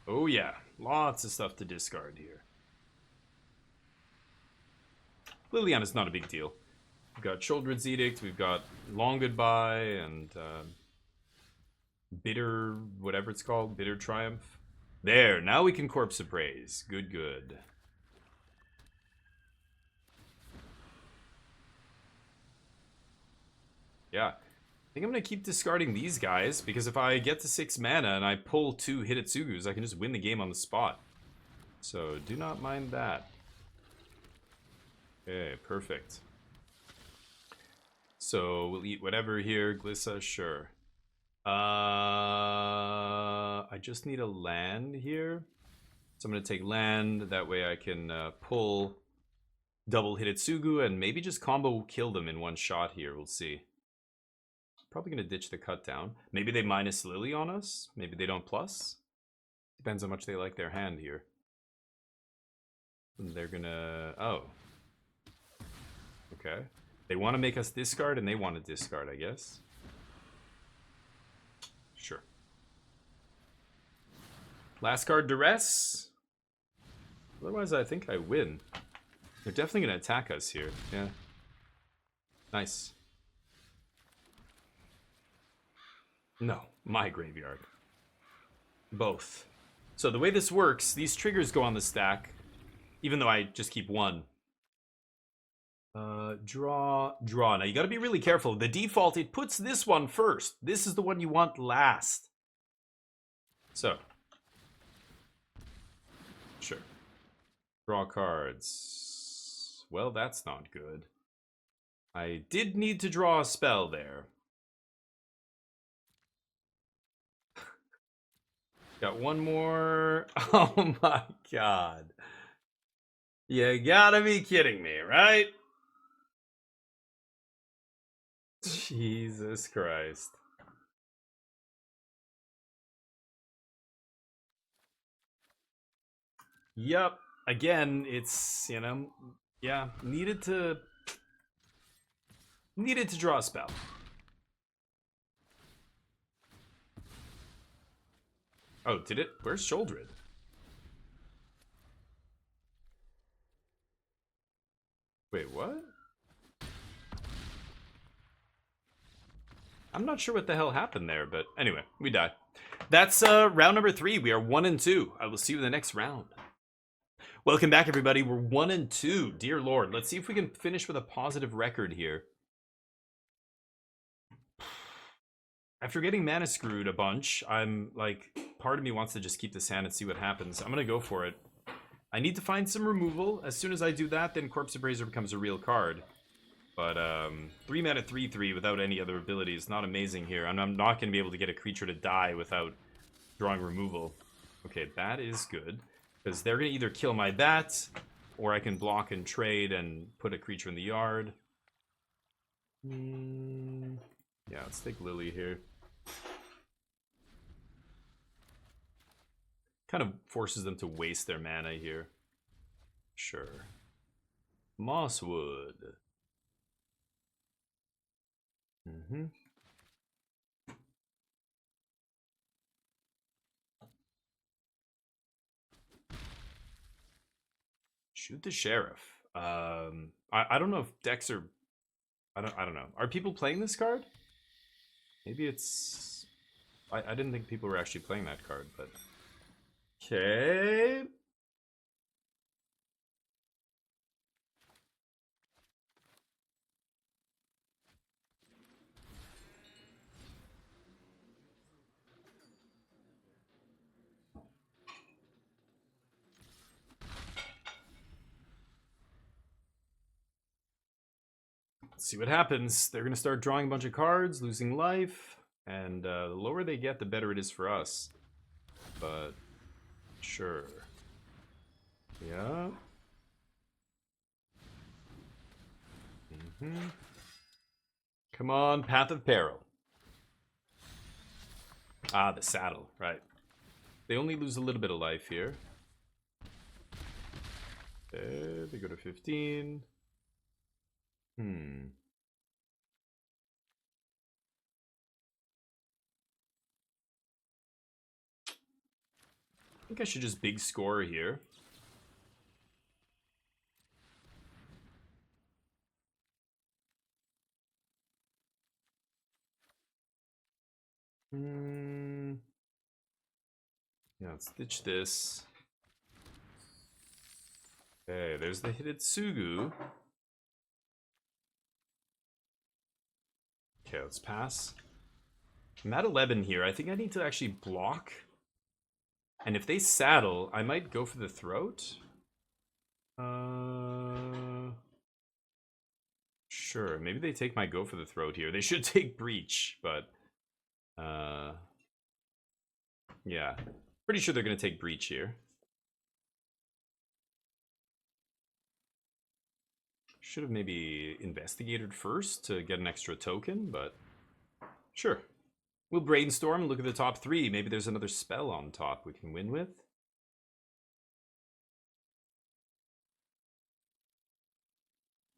Oh yeah, lots of stuff to discard here. Liliana's not a big deal. We've got Sheoldred's Edict, we've got Long Goodbye, and Bitter, whatever it's called, Bitter Triumph. There, now we can Corpse Appraise. Good, good. Yeah. I think I'm going to keep discarding these guys, because if I get to 6 mana and I pull 2 Hidetsugus, I can just win the game on the spot. So, do not mind that. Okay, perfect. So, we'll eat whatever here. Glissa, sure. I just need a land here. So I'm going to take land. That way I can pull double Hidetsugu and maybe just combo kill them in one shot here. We'll see. Probably going to ditch the cut down. Maybe they minus Lily on us. Maybe they don't plus. Depends how much they like their hand here. And they're going to... Oh. Okay. They want to make us discard and they want to discard, I guess. Sure. Last card, Duress. Otherwise, I think I win. They're definitely going to attack us here. Yeah. Nice. No, my graveyard. Both. So the way this works, these triggers go on the stack, even though I just keep 1. Draw. Now, you got to be really careful. The default, it puts this one first. This is the one you want last. So. Sure. Draw cards. Well, that's not good. I did need to draw a spell there. Got one more. Oh my god. You gotta be kidding me, right? Jesus Christ. Yep. Again, it's, you know, yeah, needed to draw a spell. Oh, did it? Where's Sheoldred? Wait, what? I'm not sure what the hell happened there, but anyway, we died. That's round number 3. We are 1 and 2. I will see you in the next round. Welcome back, everybody. We're 1 and 2. Dear Lord, let's see if we can finish with a positive record here. After getting mana screwed a bunch, I'm like, part of me wants to just keep this hand and see what happens. I'm gonna go for it. I need to find some removal. As soon as I do that, then Corpse Appraiser becomes a real card. But 3 mana 3/3 without any other ability is not amazing here. And I'm not gonna be able to get a creature to die without drawing removal. Okay, that is good. Because they're gonna either kill my bat, or I can block and trade and put a creature in the yard. Yeah, let's take Lily here. Kind of forces them to waste their mana here. Sure. Mosswood. Shoot the sheriff. I don't know if decks are... I don't know. Are people playing this card? Maybe it's... I didn't think people were actually playing that card, but... Okay. Let's see what happens. They're going to start drawing a bunch of cards, losing life, and the lower they get, the better it is for us. But, sure. Yeah. Come on, Path of Peril. Ah, the saddle, right. They only lose a little bit of life here. Okay, they go to 15. I think I should just big score here. Yeah, let's ditch this. Okay, there's the Hidetsugu. Okay, let's pass. I'm at 11 here. I think I need to actually block. And if they saddle, I might go for the throat. Sure, maybe they take my go for the throat here. They should take Breach, but... yeah. Pretty sure they're going to take Breach here. Should have maybe investigated first to get an extra token, but... Sure. We'll brainstorm, look at the top 3. Maybe there's another spell on top we can win with.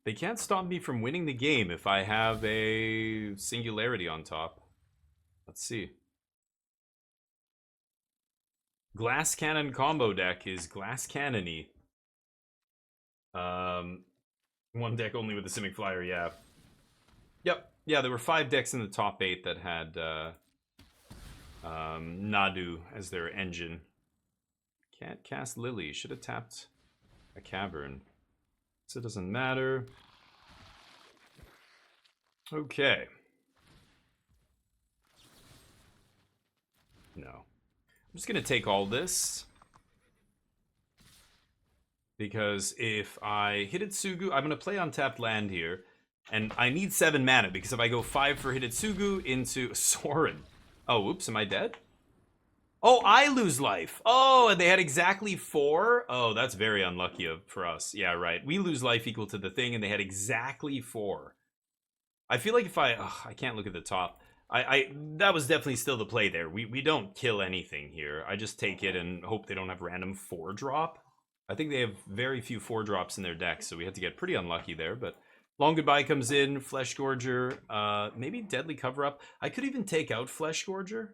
They can't stop me from winning the game if I have a Singularity on top. Let's see. Glass Cannon combo deck is Glass Cannon-y. One deck only with the Simic Flyer, yeah. Yep. Yeah, there were 5 decks in the top 8 that had Nadu as their engine. Can't cast Lily. Should have tapped a Cavern. So it doesn't matter. Okay. No. I'm just going to take all this. Because if I Hidetsugu, I'm going to play untapped land here. And I need 7 mana, because if I go 5 for Hidetsugu into Soaring. Oh, oops, am I dead? Oh, I lose life. Oh, and they had exactly 4? Oh, that's very unlucky for us. Yeah, right. We lose life equal to the thing, and they had exactly 4. I feel like if I can't look at the top. That was definitely still the play there. We don't kill anything here. I just take it and hope they don't have random 4-drop. I think they have very few 4-drops in their deck, so we had to get pretty unlucky there, but... Long Goodbye comes in, Flesh Gorger, maybe Deadly Cover-Up. I could even take out Flesh Gorger.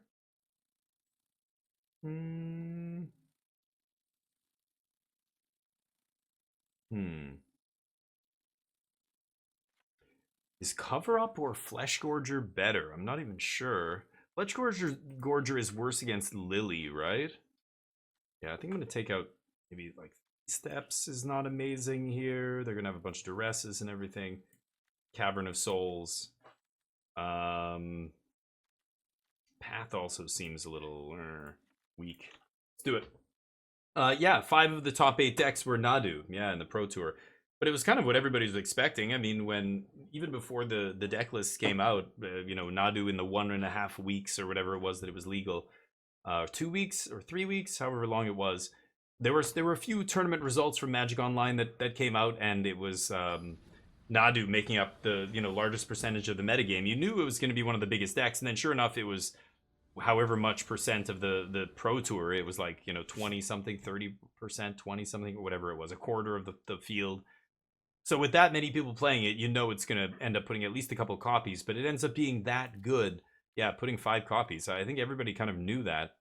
Is Cover Up or Flesh Gorger better? I'm not even sure. Flesh Gorger is worse against Lily, right? Yeah, I think I'm going to take out maybe like Steps is not amazing here. They're going to have a bunch of Duresses and everything. Cavern of Souls. Path also seems a little weak. Let's do it. Yeah, 5 of the top 8 decks were Nadu, yeah, in the Pro Tour. But it was kind of what everybody was expecting. I mean, when even before the deck lists came out, you know, Nadu in the 1.5 weeks or whatever it was that it was legal, 2 weeks or 3 weeks, however long it was, there were a few tournament results from Magic Online that came out, and it was Nadu making up the largest percentage of the metagame. You knew it was going to be one of the biggest decks, and then sure enough, it was however much percent of the Pro Tour. It was like 20 something, 30%, 20 something, or whatever it was, a quarter of the field. So with that many people playing it, it's going to end up putting at least a couple copies, but it ends up being that good. Yeah, putting 5 copies. I think everybody kind of knew that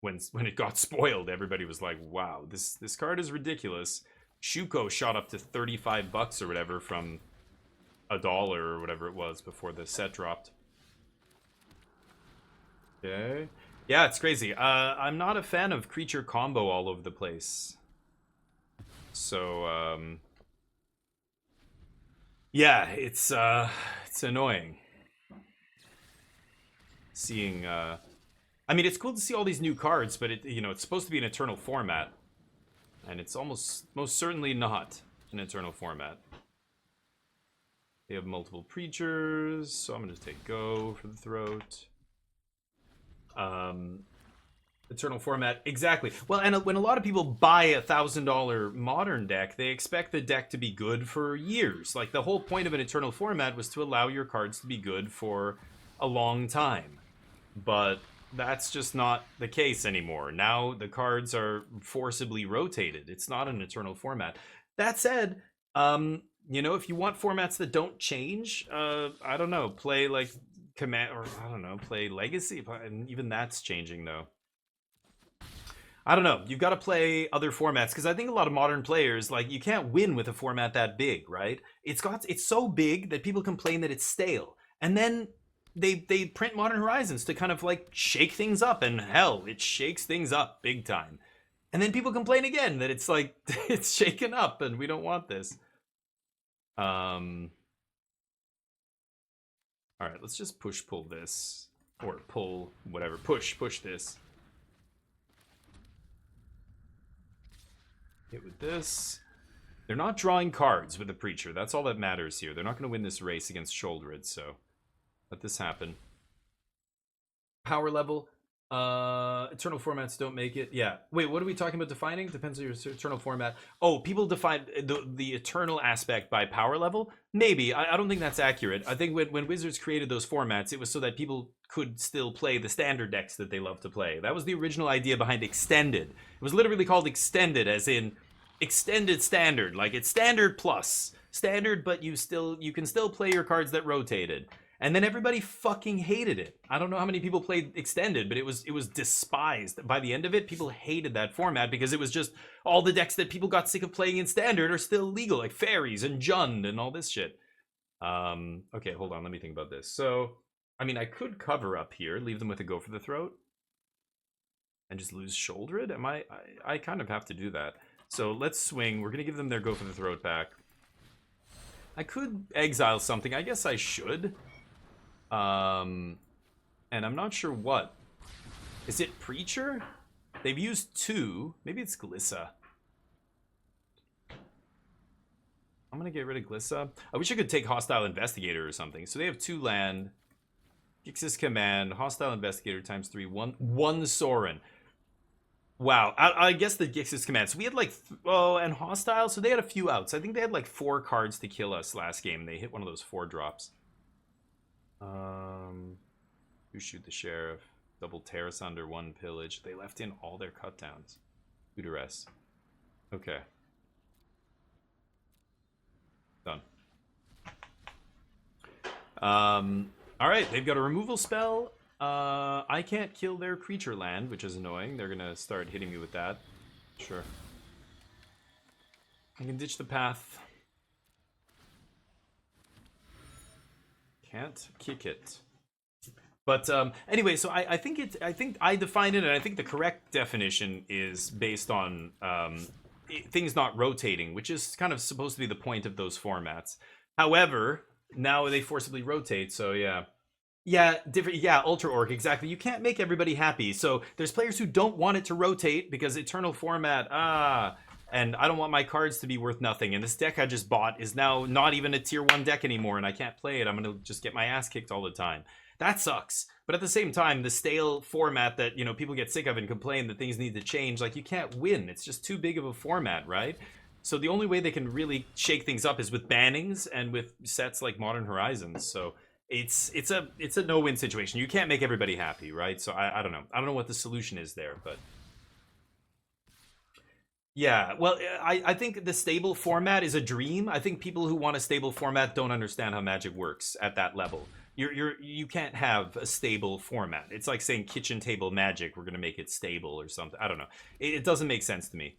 when it got spoiled. Everybody was like, wow, this card is ridiculous. Shuko shot up to $35 or whatever from $1 or whatever it was before the set dropped. Okay. Yeah, it's crazy. I'm not a fan of creature combo all over the place. So, yeah, it's annoying. Seeing, I mean, it's cool to see all these new cards, but it's supposed to be an eternal format. And it's most certainly not an eternal format. They have multiple preachers, so I'm going to take Go for the throat. Eternal format, exactly. Well, and when a lot of people buy $1,000 modern deck, they expect the deck to be good for years. Like, the whole point of an eternal format was to allow your cards to be good for a long time. But that's just not the case anymore. Now the cards are forcibly rotated. It's not an eternal format. That said, if you want formats that don't change, I don't know, play like Command, or I don't know, play Legacy, and even that's changing though. I don't know. You've got to play other formats, because I think a lot of modern players, like, you can't win with a format that big, right? It's so big that people complain that it's stale, and then they print Modern Horizons to kind of like shake things up, and hell, it shakes things up big time. And then people complain again that it's like it's shaken up, and we don't want this. All right, let's just pull this, or pull whatever, push this. Hit with this. They're not drawing cards with the Preacher. That's all that matters here. They're not going to win this race against Sheoldred, so let this happen. Power level. Eternal formats don't make it. Yeah. Wait, what are we talking about defining? Depends on your eternal format. Oh, people define the eternal aspect by power level? Maybe. I don't think that's accurate. I think when Wizards created those formats, it was so that people could still play the standard decks that they love to play. That was the original idea behind Extended. It was literally called Extended, as in Extended Standard. Like, it's Standard plus. Standard, but you can still play your cards that rotated. And then everybody fucking hated it. I don't know how many people played Extended, but it was despised. By the end of it, people hated that format because it was just all the decks that people got sick of playing in Standard are still legal, like Fairies and Jund and all this shit. Okay, hold on, let me think about this. So, I mean, I could cover up here, leave them with a Go for the Throat, and just lose Sheoldred? I kind of have to do that. So let's swing. We're going to give them their Go for the Throat back. I could exile something. I guess I should. And I'm not sure what. Is it Preacher? They've used 2. Maybe it's Glissa. I'm gonna get rid of Glissa. I wish I could take Hostile Investigator or something. So they have 2 land. Grixis Command, Hostile Investigator times 3, 1 Soaring. Wow, I guess the Grixis Command. So we had like, and Hostile, so they had a few outs. I think they had like 4 cards to kill us last game. They hit one of those 4 drops. You shoot the Sheriff. Double Terrace under 1 Pillage. They left in all their cutdowns. 2 Duress. Okay. Done. Alright, they've got a removal spell. I can't kill their creature land, which is annoying. They're gonna start hitting me with that. Sure. I can ditch the path. Can't kick it. But anyway, so I think I define it, and I think the correct definition is based on things not rotating, which is kind of supposed to be the point of those formats. However, now they forcibly rotate, so yeah. Yeah, different. Yeah, Ultra Orc, exactly. You can't make everybody happy. So there's players who don't want it to rotate because Eternal format, and I don't want my cards to be worth nothing. And this deck I just bought is now not even a tier 1 deck anymore, and I can't play it. I'm going to just get my ass kicked all the time. That sucks. But at the same time, the stale format that, you know, people get sick of and complain that things need to change, like, you can't win. It's just too big of a format, right? So the only way they can really shake things up is with bannings and with sets like Modern Horizons. So it's a no-win situation. You can't make everybody happy, right? So I don't know. I don't know what the solution is there, but yeah, well, I think the stable format is a dream. I think people who want a stable format don't understand how Magic works at that level. You can't have a stable format. It's like saying kitchen table Magic, we're gonna make it stable or something. I don't know. It doesn't make sense to me.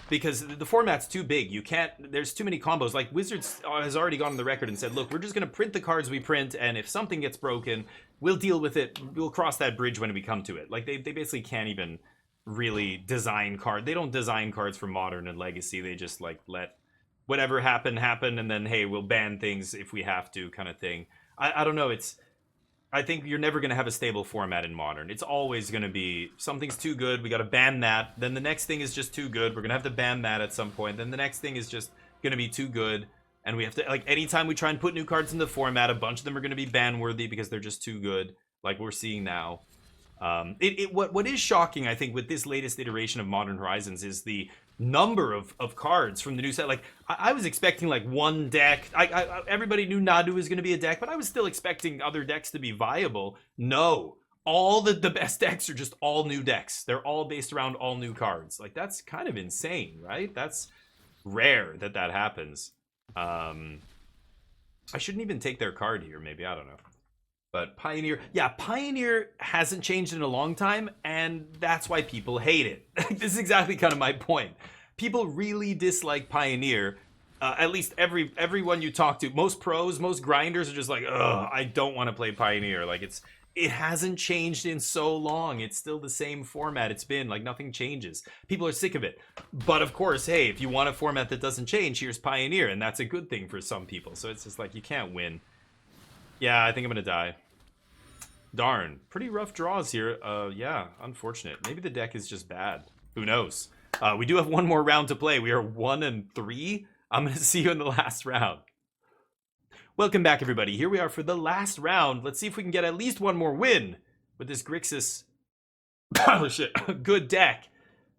Because the format's too big. You can't, there's too many combos. Like Wizards has already gone on the record and said, look, we're just going to print the cards we print, and if something gets broken, we'll deal with it. We'll cross that bridge when we come to it. Like they basically can't even really design cards. They don't design cards for Modern and Legacy. They just like let whatever happen, and then, hey, we'll ban things if we have to, kind of thing. I don't know. I think you're never going to have a stable format in Modern. It's always going to be, something's too good, we got to ban that. Then the next thing is just too good, we're going to have to ban that at some point. Then the next thing is just going to be too good, and we have to, like, anytime we try and put new cards in the format, a bunch of them are going to be ban-worthy because they're just too good, like we're seeing now. What is shocking, I think, with this latest iteration of Modern Horizons is the number of cards from the new set. Like, I was expecting like one deck. Everybody knew Nadu was going to be a deck, but I was still expecting other decks to be viable. No, all the best decks are just all new decks. They're all based around all new cards. Like, that's kind of insane, right? That's rare that happens. I shouldn't even take their card here, maybe, I don't know. But Pioneer, yeah, Pioneer hasn't changed in a long time, and that's why people hate it. This is exactly kind of my point. People really dislike Pioneer. At least everyone you talk to, most pros, most grinders are just like, ugh, I don't want to play Pioneer. Like, it hasn't changed in so long. It's still the same format it's been. Like, nothing changes. People are sick of it. But of course, hey, if you want a format that doesn't change, here's Pioneer, and that's a good thing for some people. So it's just like, you can't win. Yeah, I think I'm gonna die. Darn, pretty rough draws here. Yeah, unfortunate. Maybe the deck is just bad. Who knows? We do have one more round to play. We are 1-3. I'm gonna see you in the last round. Welcome back, everybody. Here we are for the last round. Let's see if we can get at least one more win with this Grixis. Oh shit, good deck.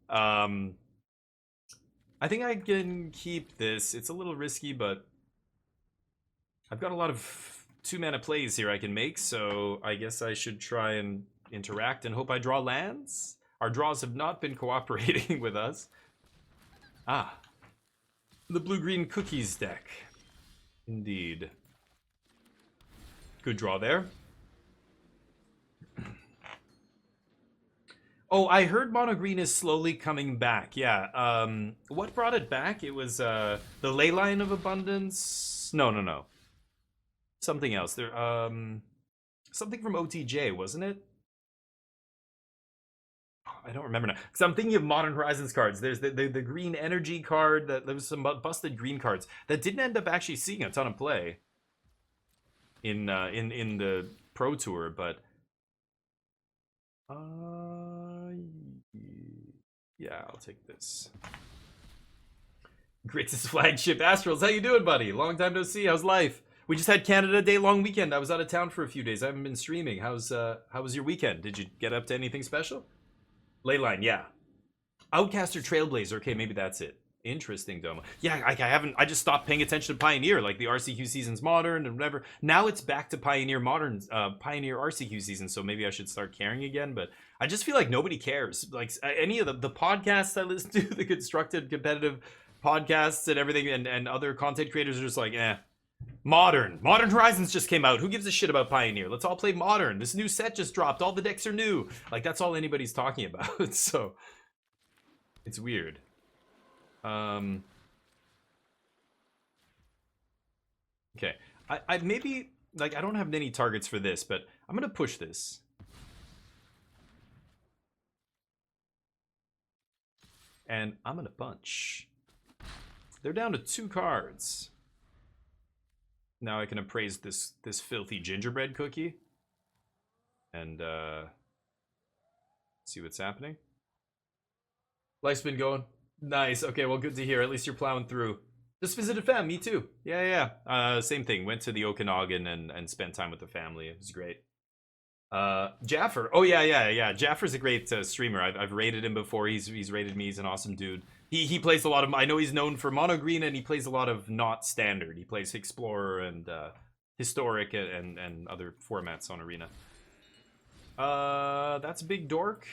I think I can keep this. It's a little risky, but I've got a lot of 2-mana plays here I can make, so I guess I should try and interact and hope I draw lands. Our draws have not been cooperating with us. Ah, the blue-green cookies deck. Indeed. Good draw there. Oh, I heard mono green is slowly coming back. Yeah. What brought it back? It was the Leyline of Abundance. No. Something else. There, something from OTJ, wasn't it? I don't remember now. Because I'm thinking of Modern Horizons cards. There's the green energy card. There was some busted green cards that didn't end up actually seeing a ton of play in the Pro Tour, but yeah, I'll take this. Grixis flagship Astrals. How you doing, buddy? Long time no see. How's life? We just had Canada Day long weekend. I was out of town for a few days. I haven't been streaming. How was your weekend? Did you get up to anything special? Leyline, yeah. Outcaster Trailblazer. Okay, maybe that's it. Interesting, Doma. Yeah, I just stopped paying attention to Pioneer, like the RCQ season's Modern and whatever. Now it's back to Pioneer Modern, Pioneer RCQ season, so maybe I should start caring again, but I just feel like nobody cares. Like, any of the podcasts I listen to, the constructed competitive podcasts and everything, and other content creators are just like, eh. Modern Horizons just came out. Who gives a shit about Pioneer? Let's all play Modern. This new set just dropped. All the decks are new. Like, that's all anybody's talking about. So it's weird. Okay, I maybe, like, I don't have many targets for this, but I'm gonna push this. And I'm gonna punch. They're down to 2 cards. Now I can appraise this filthy gingerbread cookie. And see what's happening. Life's been going. Nice. Okay, well, good to hear. At least you're plowing through. Just visited fam. Me too. Yeah. Same thing. Went to the Okanagan and spent time with the family. It was great. Jaffer. Oh yeah. Jaffer's a great streamer. I've rated him before. He's rated me. He's an awesome dude. He plays a lot of. I know he's known for mono green, and he plays a lot of not standard. He plays Explorer and historic and other formats on Arena. That's a big dork.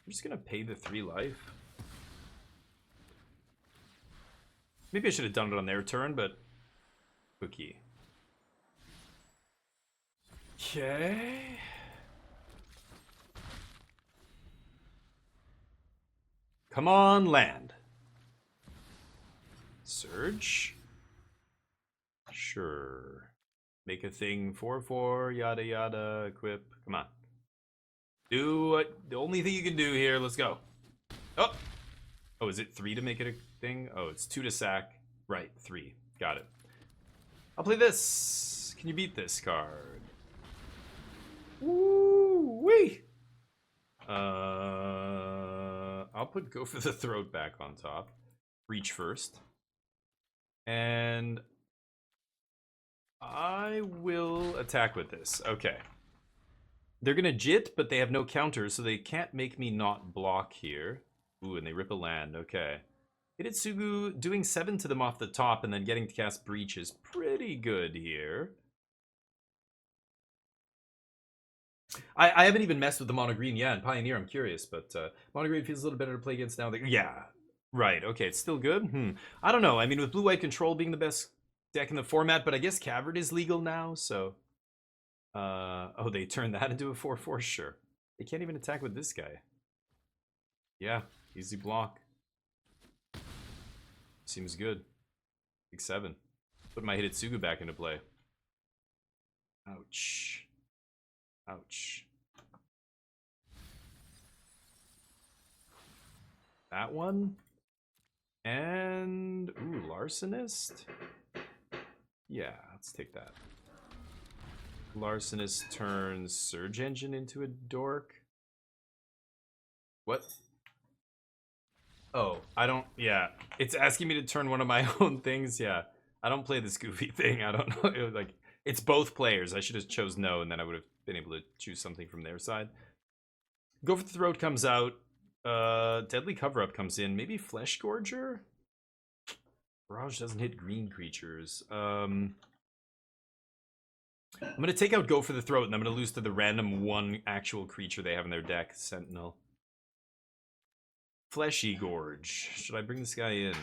I'm just gonna pay the 3 life. Maybe I should have done it on their turn, but cookie. Okay. Come on, land. Surge. Sure. Make a thing 4/4, yada yada, equip. Come on. Do what the only thing you can do here. Let's go. Oh. Oh, is it 3 to make it a thing? Oh, it's 2 to sack. Right, 3. Got it. I'll play this. Can you beat this card? Woo-wee! I'll put Go for the Throat back on top. Reach first. And I will attack with this. Okay. They're gonna jit, but they have no counters, so they can't make me not block here. Ooh, and they rip a land. Okay. Hidetsugu doing 7 to them off the top and then getting to cast Breach is pretty good here. I haven't even messed with the mono green yet. And Pioneer, I'm curious, but mono green feels a little better to play against now. Yeah, right. Okay, it's still good. I don't know. I mean, with blue-white control being the best deck in the format, but I guess Cavern is legal now, so. Oh, they turned that into a 4/4. Sure. They can't even attack with this guy. Yeah, easy block. Seems good. Big 7. Put my Hidetsugu back into play. Ouch. Ouch. That one. And ooh, Larcenist. Yeah, let's take that. Larcenist turns Surge Engine into a dork. What? Oh, I don't. Yeah, it's asking me to turn one of my own things. Yeah, I don't play this goofy thing. I don't know. It was like it's both players. I should have chose no, and then I would have been able to choose something from their side. Go for the Throat comes out. Deadly Cover Up comes in. Maybe Flesh Gorger. Barrage doesn't hit green creatures. I'm gonna take out Go for the Throat, and I'm gonna lose to the random 1 actual creature they have in their deck. Sentinel. Fleshy Gorge. Should I bring this guy in?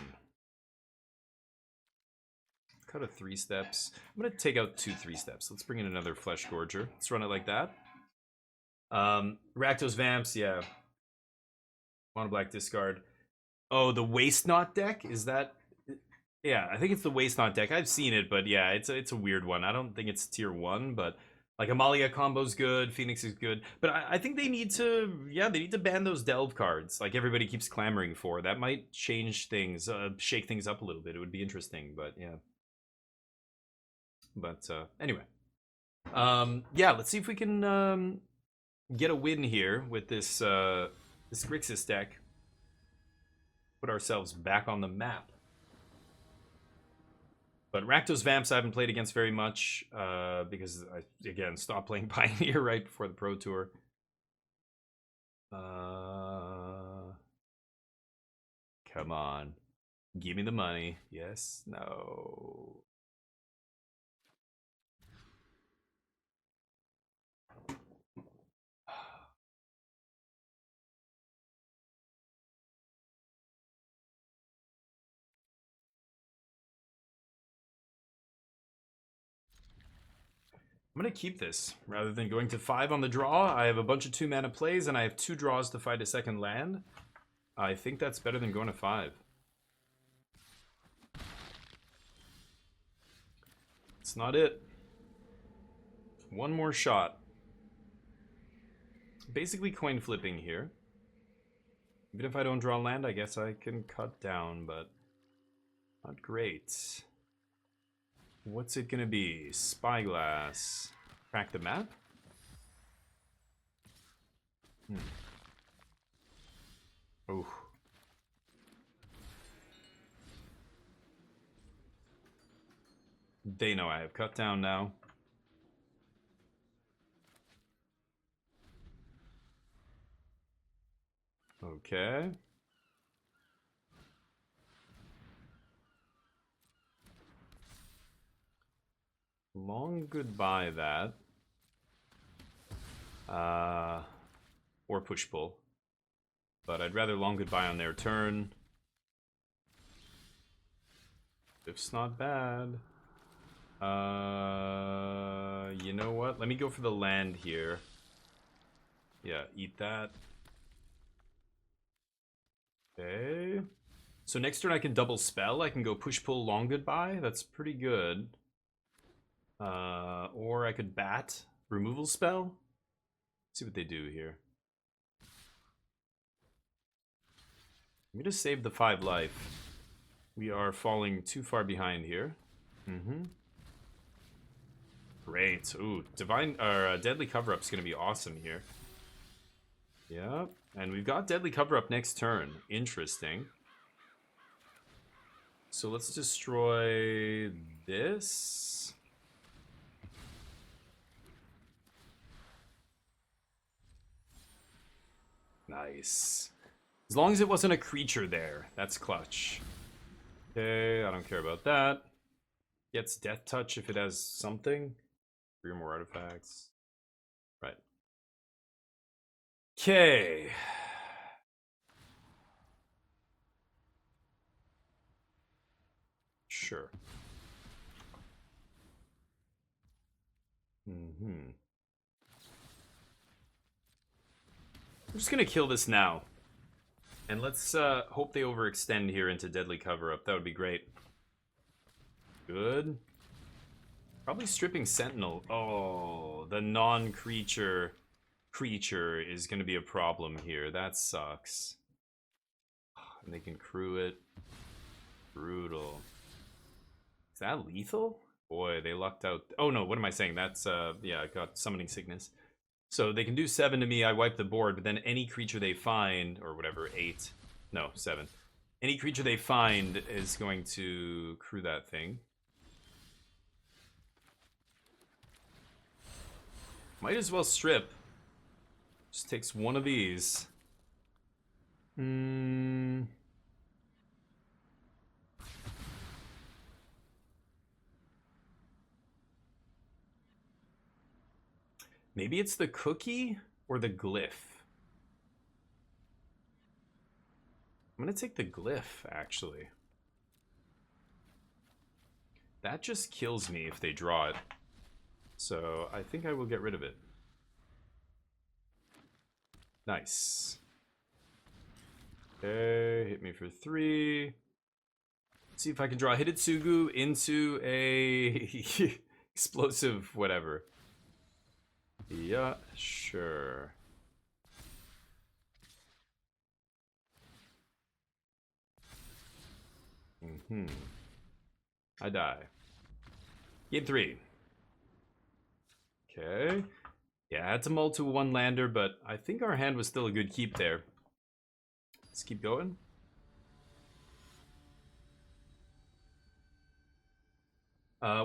Cut a 3 steps. I'm gonna take out 2 3 steps. Let's bring in another Flesh Gorger. Let's run it like that. Rakdos Vamps, yeah. Mono black discard. Oh, the Waste Not deck? Is that? Yeah, I think it's the Waste Not deck. I've seen it, but yeah, it's a weird one. I don't think it's tier 1, but like Amalia combo's good, Phoenix is good, but I think they need to, yeah, they need to ban those Delve cards like everybody keeps clamoring for. That might change things, shake things up a little bit. It would be interesting, but yeah. But anyway, yeah, let's see if we can get a win here with this this Grixis deck. Put ourselves back on the map. But Rakdos Vamps I haven't played against very much because I, again, stopped playing Pioneer right before the Pro Tour. Come on. Give me the money. Yes? No. I'm going to keep this. Rather than going to 5 on the draw, I have a bunch of 2-mana plays, and I have 2 draws to fight a second land. I think that's better than going to 5. It's not it. One more shot. Basically coin flipping here. Even if I don't draw land, I guess I can cut down, but not great. What's it gonna be? Spyglass. Crack the map? Oh. They know I have cut down now. Okay. Long goodbye that. Or push pull. But I'd rather long goodbye on their turn. It's not bad. You know what? Let me go for the land here. Yeah, eat that. Okay. So next turn I can double spell. I can go push pull long goodbye. That's pretty good. Or I could bat removal spell. Let's see what they do here. Let me just save the 5 life. We are falling too far behind here. Great. Ooh, Deadly Cover-Up's gonna be awesome here. Yep. And we've got Deadly Cover-Up next turn. Interesting. So let's destroy this. Nice. As long as it wasn't a creature there. That's clutch. Okay, I don't care about that. Gets Death Touch if it has something. 3 or more artifacts. Right. Okay. Sure. I'm just gonna kill this now. And let's hope they overextend here into Deadly Cover-Up. That would be great. Good. Probably stripping Sentinel. Oh, the non-creature creature is going to be a problem here. That sucks. And they can crew it. Brutal. Is that lethal? Boy, they lucked out. Oh no, what am I saying? That's, yeah, I got Summoning Sickness. So they can do 7 to me, I wipe the board, but then any creature they find, or whatever, 8. No, 7. Any creature they find is going to crew that thing. Might as well strip. Just takes one of these. Maybe it's the cookie or the glyph. I'm gonna take the glyph, actually. That just kills me if they draw it. So I think I will get rid of it. Nice. Okay, hit me for 3. Let's see if I can draw Hidetsugu into a explosive whatever. Yeah, sure. I die. Game 3. Okay. Yeah, I had to mull to 1 lander, but I think our hand was still a good keep there. Let's keep going.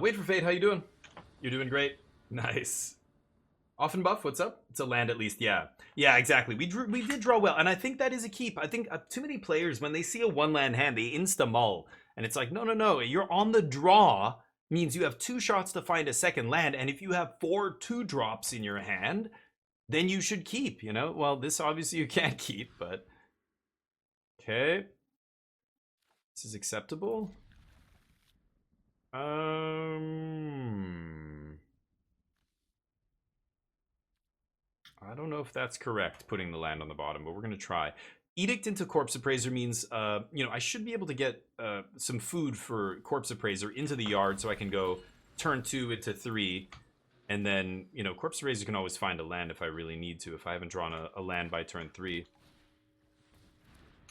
Wait for Fate, how you doing? You're doing great. Nice. Often buff, what's up? It's a land at least, yeah. Yeah, exactly. We did draw well, and I think that is a keep. I think too many players, when they see a 1-land hand, they insta-mull. And it's like, no, you're on the draw, means you have 2 shots to find a second land, and if you have 4 2-drops in your hand, then you should keep, you know? Well, this obviously you can't keep, but... Okay. This is acceptable. I don't know if that's correct, putting the land on the bottom, but we're going to try. Edict into Corpse Appraiser means, you know, I should be able to get some food for Corpse Appraiser into the yard so I can go turn 2 into 3. And then, you know, Corpse Appraiser can always find a land if I really need to, if I haven't drawn a land by turn 3.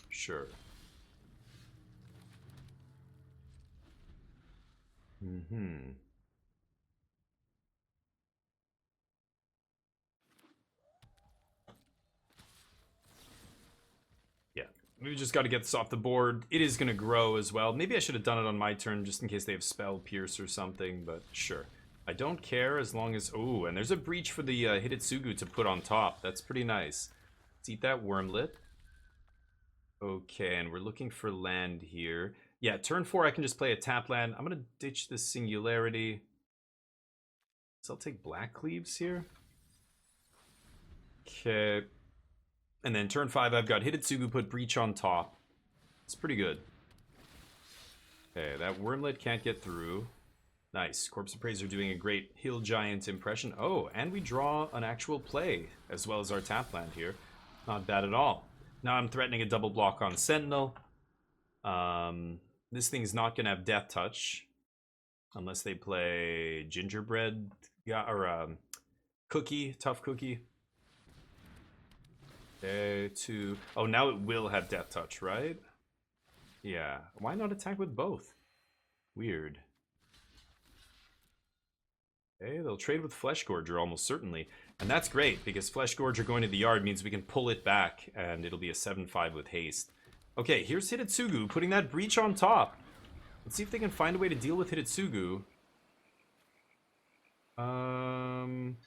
Sure. Mm-hmm. Yeah, we just got to get this off the board. It is going to grow as well. Maybe I should have done it on my turn just in case they have Spell Pierce or something, but sure. I don't care as long as... Oh, and there's a Breach for the Hidetsugu to put on top. That's pretty nice. Let's eat that Wormlet. Okay, and we're looking for land here. Yeah, turn 4, I can just play a tap land. I'm going to ditch this Singularity. So I'll take Black Cleaves here. Okay. And then turn 5, I've got Hidetsugu put Breach on top. It's pretty good. Okay, that Wormlet can't get through. Nice. Corpse Appraiser doing a great Hill Giant impression. Oh, and we draw an actual play, as well as our tap land here. Not bad at all. Now I'm threatening a double block on Sentinel. This thing's not going to have Death Touch. Unless they play Gingerbread, or Cookie, Tough Cookie. Okay, 2. Oh, now it will have Death Touch, right? Yeah. Why not attack with both? Weird. Okay, they'll trade with Flesh Gorger almost certainly. And that's great, because Flesh Gorger going to the yard means we can pull it back, and it'll be a 7-5 with haste. Okay, here's Hidetsugu putting that Breach on top. Let's see if they can find a way to deal with Hidetsugu. Man,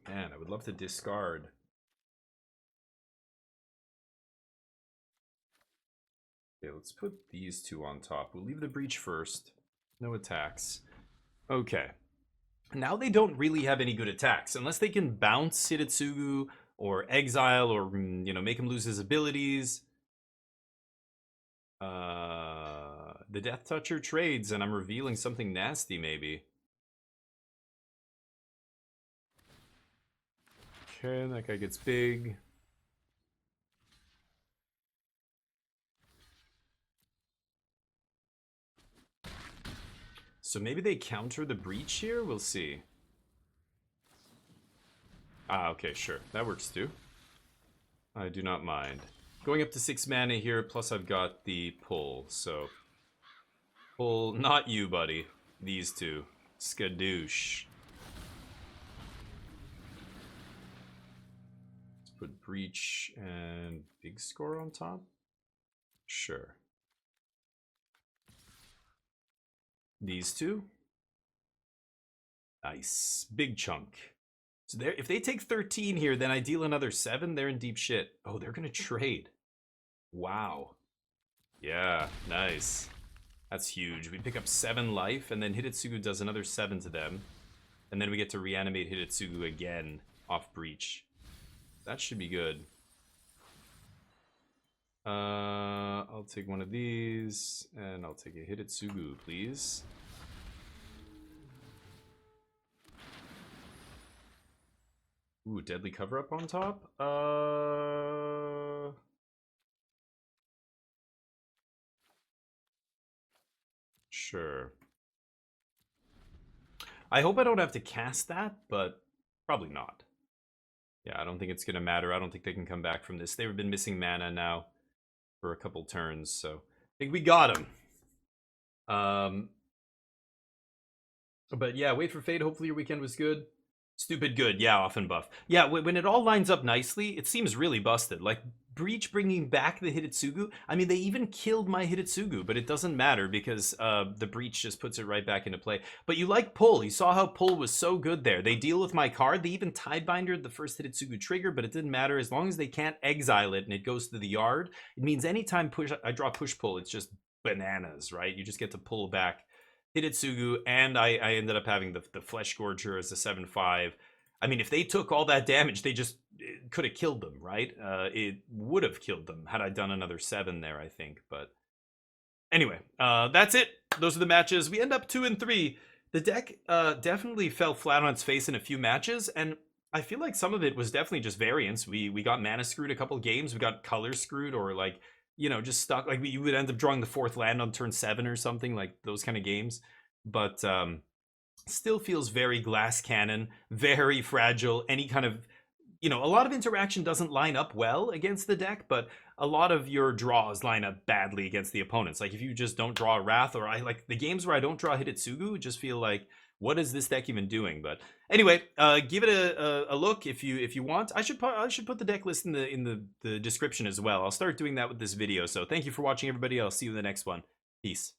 I would love to discard. Okay, let's put these 2 on top. We'll leave the Breach first. No attacks. Okay. Now they don't really have any good attacks. Unless they can bounce Hidetsugu or exile or, you know, make him lose his abilities. The Death Toucher trades and I'm revealing something nasty maybe. Okay, that guy gets big. So maybe they counter the Breach here? We'll see. Ah, okay, sure. That works too. I do not mind. Going up to 6 mana here, plus I've got the pull, so... Pull, not you, buddy. These 2. Skadoosh. Let's put Breach and Big Score on top? Sure. These 2. Nice. Big chunk. So if they take 13 here, then I deal another 7. They're in deep shit. Oh, they're going to trade. Wow. Yeah, nice. That's huge. We pick up 7 life, and then Hidetsugu does another 7 to them. And then we get to reanimate Hidetsugu again off Breach. That should be good. I'll take one of these, and I'll take a Hidetsugu, please. Ooh, Deadly Cover-Up on top? Sure. I hope I don't have to cast that, but probably not. Yeah, I don't think it's going to matter. I don't think they can come back from this. They've been missing mana now for a couple turns, so I think we got him. But yeah, wait for Fate. Hopefully your weekend was good. Stupid good. Yeah, often buff. Yeah, when it all lines up nicely, it seems really busted. Like, Breach bringing back the Hidetsugu. I mean, they even killed my Hidetsugu, but it doesn't matter because the Breach just puts it right back into play. But you like Pull. You saw how Pull was so good there. They deal with my card. They even Tidebindered the first Hidetsugu trigger, but it didn't matter. As long as they can't exile it and it goes to the yard, it means anytime I draw Push-Pull, it's just bananas, right? You just get to pull back Hidetsugu, and I ended up having the Flesh Gorger as a 7-5. I mean, if they took all that damage, they just could have killed them, right? It would have killed them had I done another 7 there, I think. But anyway, that's it. Those are the matches. We end up 2 and 3. The deck definitely fell flat on its face in a few matches, and I feel like some of it was definitely just variance. We got mana screwed a couple games, we got color screwed, or like, you know, just stuck. Like you would end up drawing the fourth land on turn 7 or something, like those kind of games. But still feels very glass cannon, very fragile. Any kind of, you know, a lot of interaction doesn't line up well against the deck, but a lot of your draws line up badly against the opponents. Like if you just don't draw a Wrath, or I like the games where I don't draw Hidetsugu, just feel like, what is this deck even doing? But anyway, give it a look if you want. I should put the deck list in the description as well. I'll start doing that with this video. So thank you for watching, everybody. I'll see you in the next one. Peace.